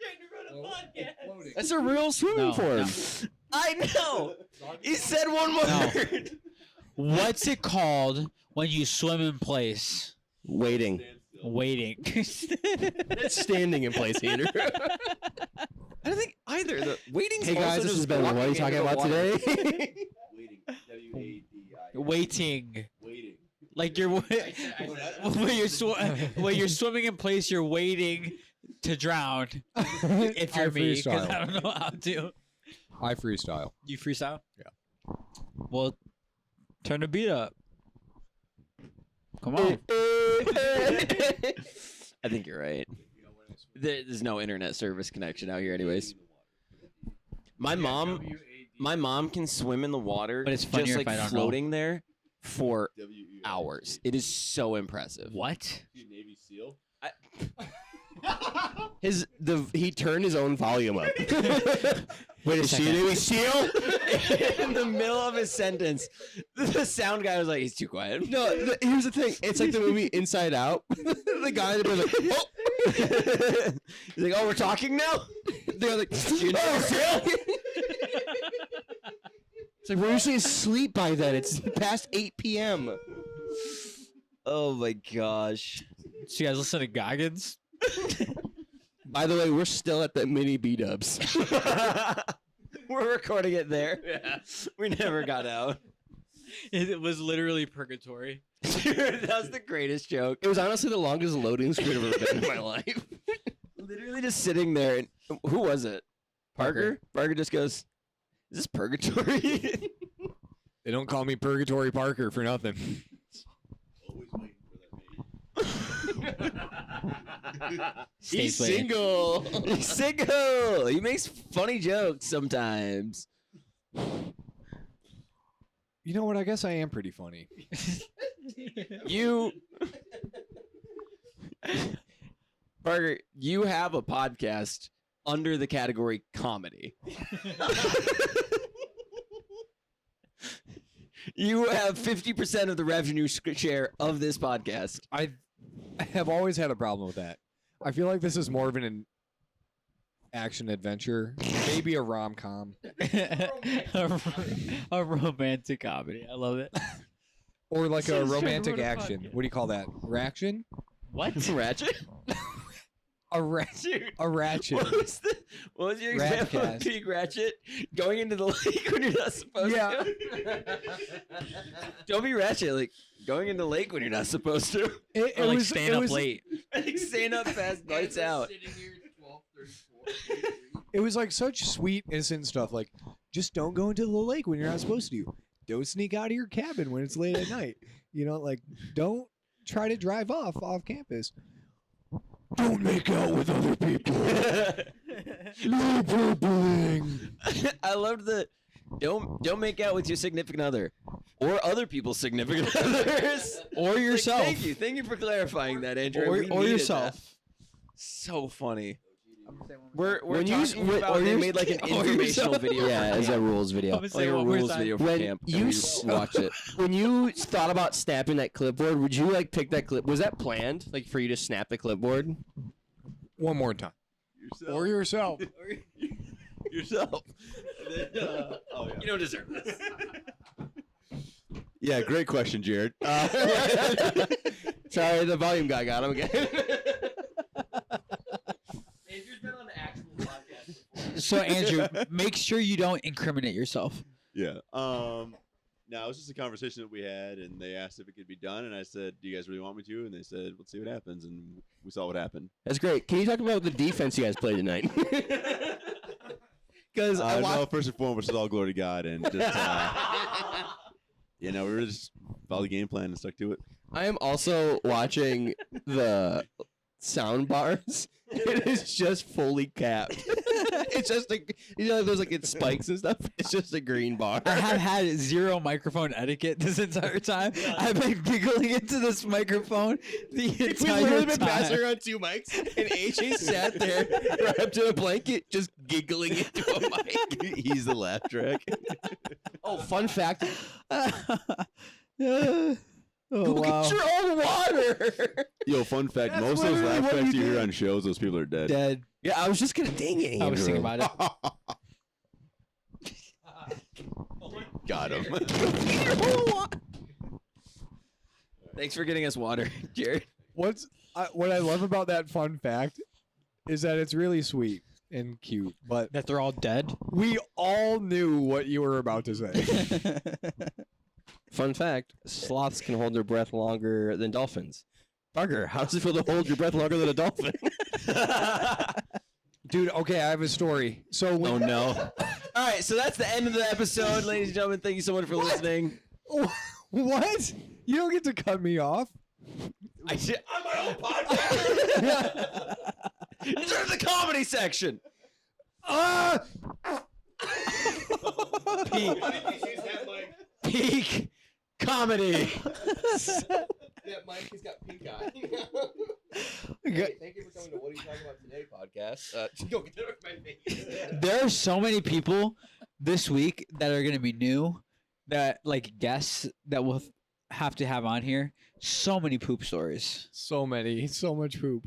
[SPEAKER 5] That's a real swimming
[SPEAKER 6] No,
[SPEAKER 5] form.
[SPEAKER 6] no.
[SPEAKER 3] I know. He said one
[SPEAKER 6] No.
[SPEAKER 3] word.
[SPEAKER 6] What's it called when you swim in place?
[SPEAKER 5] Waiting.
[SPEAKER 6] Waiting.
[SPEAKER 5] It's standing in place, Andrew.
[SPEAKER 3] I don't think either. The waiting.
[SPEAKER 5] Hey guys, this is Ben. What are you talking about today?
[SPEAKER 4] Waiting. W-A-D-I.
[SPEAKER 6] Waiting.
[SPEAKER 4] Waiting.
[SPEAKER 6] Like you're when you're swimming in place, you're waiting to drown. If
[SPEAKER 2] I
[SPEAKER 6] you're me, because
[SPEAKER 2] freestyle.
[SPEAKER 6] I don't know how to.
[SPEAKER 2] I freestyle.
[SPEAKER 6] You freestyle?
[SPEAKER 2] Yeah.
[SPEAKER 6] Well, turn the beat up. Come on.
[SPEAKER 3] I think you're right. There's no internet service connection out here, anyways. My mom can swim in the water,
[SPEAKER 6] But it's funnier
[SPEAKER 3] just
[SPEAKER 6] if
[SPEAKER 3] like
[SPEAKER 6] I don't know.
[SPEAKER 3] floating there for
[SPEAKER 4] W-E-A.
[SPEAKER 3] hours. It is so impressive.
[SPEAKER 6] What?
[SPEAKER 4] Navy SEAL.
[SPEAKER 5] He turned his own volume up.
[SPEAKER 6] Wait a
[SPEAKER 5] Is she
[SPEAKER 6] second.
[SPEAKER 5] a Navy SEAL?
[SPEAKER 3] In the middle of his sentence, the sound guy was like, "He's too quiet."
[SPEAKER 5] No, here's the thing. It's like the movie Inside Out. The guy that was like, "Oh."
[SPEAKER 3] He's like, "Oh, we're talking now."
[SPEAKER 5] They're like, "Oh, SEAL." It's like we're usually asleep by then. It's past 8 p.m.
[SPEAKER 3] Oh my gosh.
[SPEAKER 6] So you guys listen to Goggins?
[SPEAKER 5] By the way, we're still at the mini B-dubs.
[SPEAKER 3] We're recording it there. Yeah. We never got out.
[SPEAKER 6] It was literally purgatory.
[SPEAKER 3] Dude, that was the greatest joke.
[SPEAKER 5] It was honestly the longest loading screen I've ever been in my life.
[SPEAKER 3] Literally just sitting there. And who was it? Parker? Parker just goes, "Is this purgatory?"
[SPEAKER 2] They don't call me Purgatory Parker for nothing.
[SPEAKER 4] Always waiting for that baby.
[SPEAKER 5] He's
[SPEAKER 6] Stays waiting.
[SPEAKER 5] single.
[SPEAKER 3] He's single. He makes funny jokes sometimes.
[SPEAKER 2] You know what? I guess I am pretty funny.
[SPEAKER 3] You, Parker, you have a podcast under the category comedy. You have 50% of the revenue share of this podcast.
[SPEAKER 2] I have always had a problem with that. I feel like this is more of an action adventure, maybe a rom-com,
[SPEAKER 6] a romantic comedy. I love it.
[SPEAKER 2] or like a
[SPEAKER 6] Sounds like
[SPEAKER 2] romantic
[SPEAKER 6] what a
[SPEAKER 2] action.
[SPEAKER 6] podcast.
[SPEAKER 2] What do you call that? Raction?
[SPEAKER 6] What?
[SPEAKER 3] Ratchet?
[SPEAKER 2] A ratchet.
[SPEAKER 3] What was your example of
[SPEAKER 2] Ratcast.
[SPEAKER 3] being ratchet? Going into the lake when you're not supposed
[SPEAKER 2] Yeah.
[SPEAKER 3] to? Don't be ratchet. Like, going into the lake when you're not supposed to.
[SPEAKER 2] It
[SPEAKER 6] Or like
[SPEAKER 2] was,
[SPEAKER 6] staying
[SPEAKER 2] it
[SPEAKER 6] up
[SPEAKER 2] was,
[SPEAKER 6] late.
[SPEAKER 3] Like, staying up past lights out.
[SPEAKER 2] It was like such sweet, innocent stuff. Like, just don't go into the lake when you're not supposed to. Don't sneak out of your cabin when it's late at night. You know, like, don't try to drive off campus. Don't make out with other people. No bullying.
[SPEAKER 3] I loved the don't make out with your significant other or other people's significant others.
[SPEAKER 6] Or
[SPEAKER 3] Like,
[SPEAKER 6] yourself.
[SPEAKER 3] thank you for clarifying that, Andrew.
[SPEAKER 6] Or-
[SPEAKER 3] We
[SPEAKER 6] or
[SPEAKER 3] needed
[SPEAKER 6] yourself.
[SPEAKER 3] that. So funny. We're
[SPEAKER 5] When you
[SPEAKER 3] talking
[SPEAKER 5] when-
[SPEAKER 3] about
[SPEAKER 5] or
[SPEAKER 3] they
[SPEAKER 5] your-
[SPEAKER 3] made like an
[SPEAKER 6] or
[SPEAKER 3] informational
[SPEAKER 6] yourself.
[SPEAKER 3] video.
[SPEAKER 5] Yeah,
[SPEAKER 3] for
[SPEAKER 5] as a
[SPEAKER 3] camp.
[SPEAKER 5] rules video.
[SPEAKER 6] I'm gonna say
[SPEAKER 3] Like a
[SPEAKER 6] one more
[SPEAKER 3] rules
[SPEAKER 6] time.
[SPEAKER 3] video for
[SPEAKER 5] When
[SPEAKER 3] camp.
[SPEAKER 5] you
[SPEAKER 3] and we
[SPEAKER 5] s-
[SPEAKER 3] watched it.
[SPEAKER 5] When you thought about snapping that clipboard, would you like pick that clip? Was that planned, like for you to snap the clipboard?
[SPEAKER 2] One more time. Or yourself.
[SPEAKER 4] Yourself. Oh,
[SPEAKER 3] You don't deserve this.
[SPEAKER 4] yeah, great question, Jared.
[SPEAKER 5] Sorry, the volume guy got him again.
[SPEAKER 3] Andrew's been on the actual podcast.
[SPEAKER 6] So Andrew, make sure you don't incriminate yourself.
[SPEAKER 4] Yeah. No, it was just a conversation that we had, and they asked if it could be done, and I said, "Do you guys really want me to?" And they said, "Let's see what happens," and we saw what happened.
[SPEAKER 5] That's great. Can you talk about the defense you guys played tonight? Because
[SPEAKER 4] No, first and foremost, it's all glory to God, and just we were just followed the game plan and stuck to it.
[SPEAKER 5] I am also watching the sound bars. It is just fully capped. It's just like there's like it's spikes and stuff. It's just a green bar.
[SPEAKER 6] I have had zero microphone etiquette this entire time. I've been giggling into this microphone the
[SPEAKER 5] We've
[SPEAKER 6] entire
[SPEAKER 5] literally been
[SPEAKER 6] time.
[SPEAKER 5] passing around two mics, and AJ sat there wrapped in a blanket, just giggling into a mic.
[SPEAKER 4] He's the laugh track.
[SPEAKER 5] Oh, fun fact!
[SPEAKER 6] Oh,
[SPEAKER 5] Go get your own water.
[SPEAKER 4] Yo, fun fact:
[SPEAKER 5] That's
[SPEAKER 4] most of those
[SPEAKER 5] literally
[SPEAKER 4] laugh
[SPEAKER 5] what
[SPEAKER 4] tracks
[SPEAKER 5] you
[SPEAKER 4] you hear
[SPEAKER 5] did.
[SPEAKER 4] on shows, those people are dead.
[SPEAKER 6] Dead.
[SPEAKER 5] Yeah, I was just gonna dang it.
[SPEAKER 6] I was thinking
[SPEAKER 5] Andrew.
[SPEAKER 6] about it.
[SPEAKER 4] Got him.
[SPEAKER 3] Thanks for getting us water, Jared.
[SPEAKER 2] What I love about that fun fact is that it's really sweet and cute, but
[SPEAKER 6] That they're all dead.
[SPEAKER 2] we all knew what you were about to say.
[SPEAKER 5] Fun fact: sloths can hold their breath longer than dolphins. Parker, how does it feel to hold your breath longer than a dolphin?
[SPEAKER 2] Dude, okay, I have a story. So when,
[SPEAKER 3] Oh no! All right, so that's the end of the episode, ladies and gentlemen. Thank you so much for listening.
[SPEAKER 2] What? You don't get to cut me off.
[SPEAKER 3] On my own podcast. It's the comedy section. Peak comedy.
[SPEAKER 5] That mic has got pink eye. Thank you for coming to What Are You Talking About Today podcast. Go get that off my face.
[SPEAKER 6] There are so many people this week that are going to be new, that like guests that we'll have to have on here. So many poop stories.
[SPEAKER 2] So many, so much poop.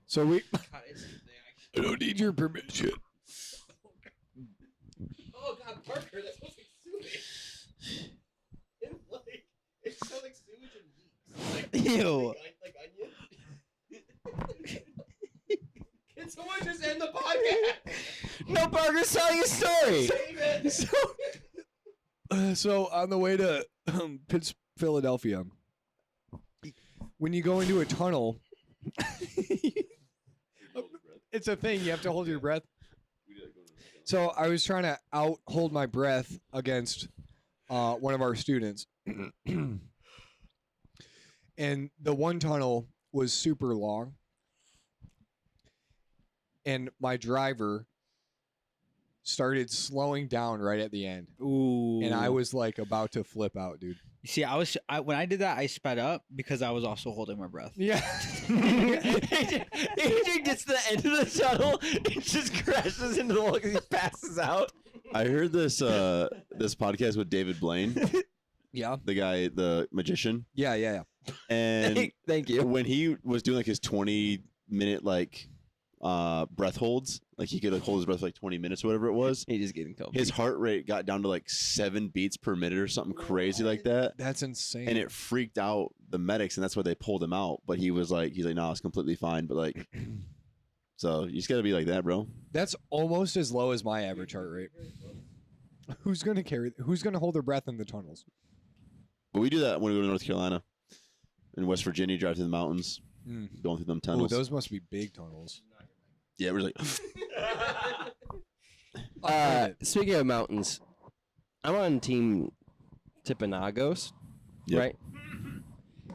[SPEAKER 2] So we. I don't need your permission.
[SPEAKER 5] Oh God, Parker, that smells like sewage. It smells like sewage and leaks.
[SPEAKER 6] Ew.
[SPEAKER 5] Like onion. Can someone just end the podcast?
[SPEAKER 3] No, Parker's telling a story.
[SPEAKER 5] Save it.
[SPEAKER 2] So on the way to Philadelphia, when you go into a tunnel, it's a thing. You have to hold your breath. So I was trying to hold my breath against one of our students, and the one tunnel was super long. And my driver started slowing down right at the end.
[SPEAKER 6] Ooh.
[SPEAKER 2] And I was like about to flip out, dude.
[SPEAKER 6] See, when I did that, I sped up because I was also holding my breath.
[SPEAKER 2] Yeah.
[SPEAKER 3] AJ gets to the end of the tunnel and just crashes into the wall because he passes out.
[SPEAKER 4] I heard this this podcast with David Blaine,
[SPEAKER 2] Yeah.
[SPEAKER 4] the guy, the magician,
[SPEAKER 2] Yeah.
[SPEAKER 4] and
[SPEAKER 3] Thank you.
[SPEAKER 4] when he was doing like his 20-minute like breath holds, like he could like hold his breath for like 20 minutes or whatever it was.
[SPEAKER 3] He just getting comfy.
[SPEAKER 4] His heart rate got down to like 7 beats per minute or something crazy like that.
[SPEAKER 2] That's insane.
[SPEAKER 4] And it freaked out the medics, and that's why they pulled him out. But he's like, no, it's completely fine. But like, so you just gotta be like that, bro.
[SPEAKER 2] That's almost as low as my average heart rate. Who's gonna hold their breath in the tunnels?
[SPEAKER 4] But we do that when we go to North Carolina, in West Virginia, drive through the mountains, going through them
[SPEAKER 2] Oh,
[SPEAKER 4] tunnels.
[SPEAKER 2] those must be big tunnels.
[SPEAKER 4] Yeah, we're like,
[SPEAKER 5] Speaking of mountains, I'm on Team Tipinagos,
[SPEAKER 4] Yep.
[SPEAKER 5] right?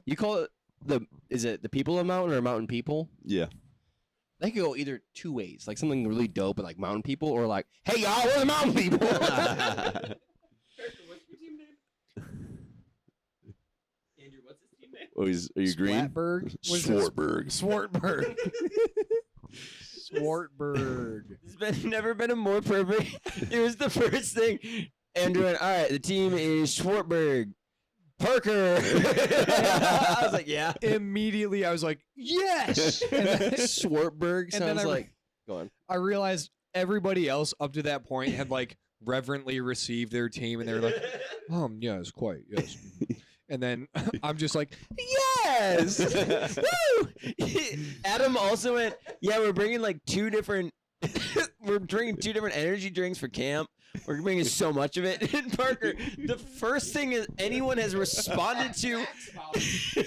[SPEAKER 5] You call it is it the people of mountain or mountain people?
[SPEAKER 4] yeah.
[SPEAKER 5] They could go either two ways, like something really dope, but like mountain people, or like, hey y'all, we're the mountain people.
[SPEAKER 4] Oh, are you green?
[SPEAKER 2] Splatberg?
[SPEAKER 4] Swartberg.
[SPEAKER 2] Swartberg.
[SPEAKER 3] It's never been a more perfect. It was the first thing. Andrew went, all right, the team is Schwartberg. Parker. I was like, yeah.
[SPEAKER 2] Immediately, I was like, yes. And then
[SPEAKER 5] Swartberg
[SPEAKER 2] And then
[SPEAKER 5] sounds
[SPEAKER 2] I-
[SPEAKER 5] like. Go on.
[SPEAKER 2] I realized everybody else up to that point had like reverently received their team, and they were like, yes, quite, yes. And then I'm just like,
[SPEAKER 3] Yes. Woo! Adam also went, yeah, we're bringing like we're drinking 2 different energy drinks for camp. We're bringing so much of it. And Parker, the first thing anyone has responded to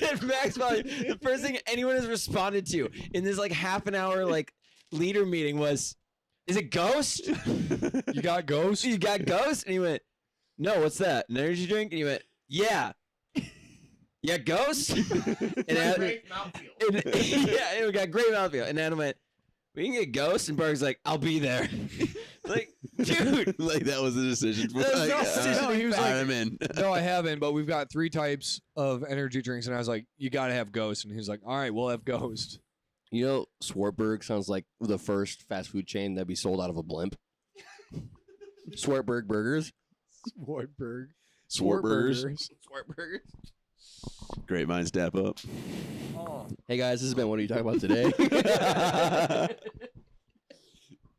[SPEAKER 3] at max volume, the first thing anyone has responded to in this like half an hour like leader meeting was, is it Ghost?
[SPEAKER 2] you got Ghost?
[SPEAKER 3] You got Ghost? And he went, no, what's that? An energy drink? And he went, yeah. Yeah, Ghost? And
[SPEAKER 5] Great mouthfeel.
[SPEAKER 3] yeah, it got great mouthfeel. And Adam went, we can get Ghost? And Parker's like, I'll be there. Like, dude.
[SPEAKER 4] Like that was the decision. For
[SPEAKER 3] That was
[SPEAKER 4] like,
[SPEAKER 3] no decision.
[SPEAKER 2] No, he was
[SPEAKER 4] all right,
[SPEAKER 2] like,
[SPEAKER 4] I'm in.
[SPEAKER 2] no, I haven't, but we've got 3 types of energy drinks. And I was like, you got to have Ghost. And he was like, all right, we'll have Ghost.
[SPEAKER 5] You know, Swartberg sounds like the first fast food chain that'd be sold out of a blimp. Swartberg Burgers.
[SPEAKER 2] Swartberg.
[SPEAKER 4] Swartburgers.
[SPEAKER 5] Swartburgers.
[SPEAKER 4] Great minds step up.
[SPEAKER 2] Oh.
[SPEAKER 5] Hey guys, this has been What Are You Talking About Today?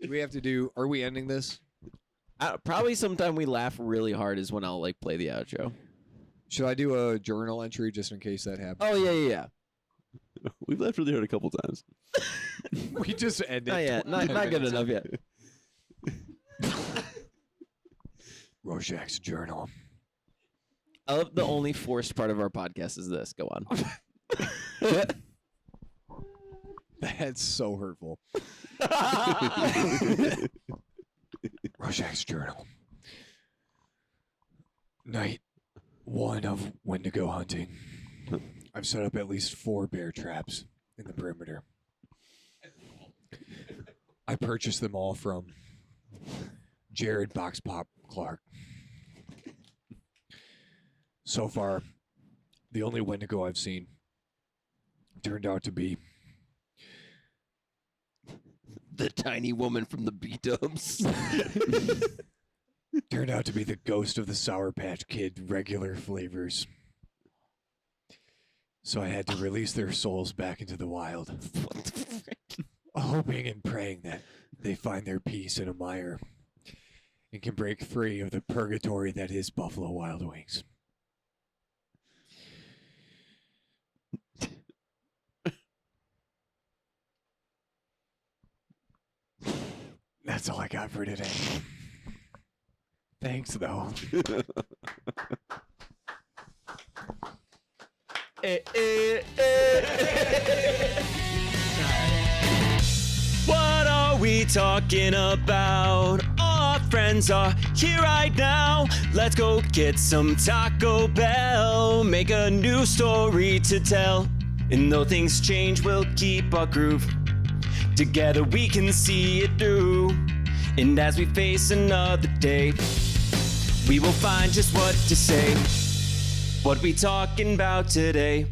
[SPEAKER 2] Do we have to do, are we ending this?
[SPEAKER 3] Probably sometime we laugh really hard is when I'll like play the outro.
[SPEAKER 2] Should I do a journal entry just in case that happens?
[SPEAKER 3] Oh, yeah.
[SPEAKER 4] We've left really hard a couple times.
[SPEAKER 2] We just ended.
[SPEAKER 3] Not yet. Not
[SPEAKER 2] 10
[SPEAKER 3] good
[SPEAKER 2] minutes
[SPEAKER 3] enough yet.
[SPEAKER 2] Rorschach's journal.
[SPEAKER 3] I love the only forced part of our podcast is this. Go on.
[SPEAKER 2] That's so hurtful. Rorschach's journal. Night 1 of when to go hunting. I've set up at least 4 bear traps in the perimeter. I purchased them all from Jerad Box Pop Clark. So far, the only Wendigo I've seen turned out to be
[SPEAKER 3] The tiny woman from the B-dubs.
[SPEAKER 2] turned out to be the ghost of the Sour Patch Kid regular flavors. So I had to release their souls back into the wild,
[SPEAKER 3] What the frick?
[SPEAKER 2] hoping and praying that they find their peace in a mire and can break free of the purgatory that is Buffalo Wild Wings. That's all I got for today. Thanks, though.
[SPEAKER 1] What are we talking about? All our friends are here right now. Let's go get some Taco Bell. Make a new story to tell. And though things change, we'll keep our groove. Together we can see it through. And as we face another day, we will find just what to say. What we talking about today?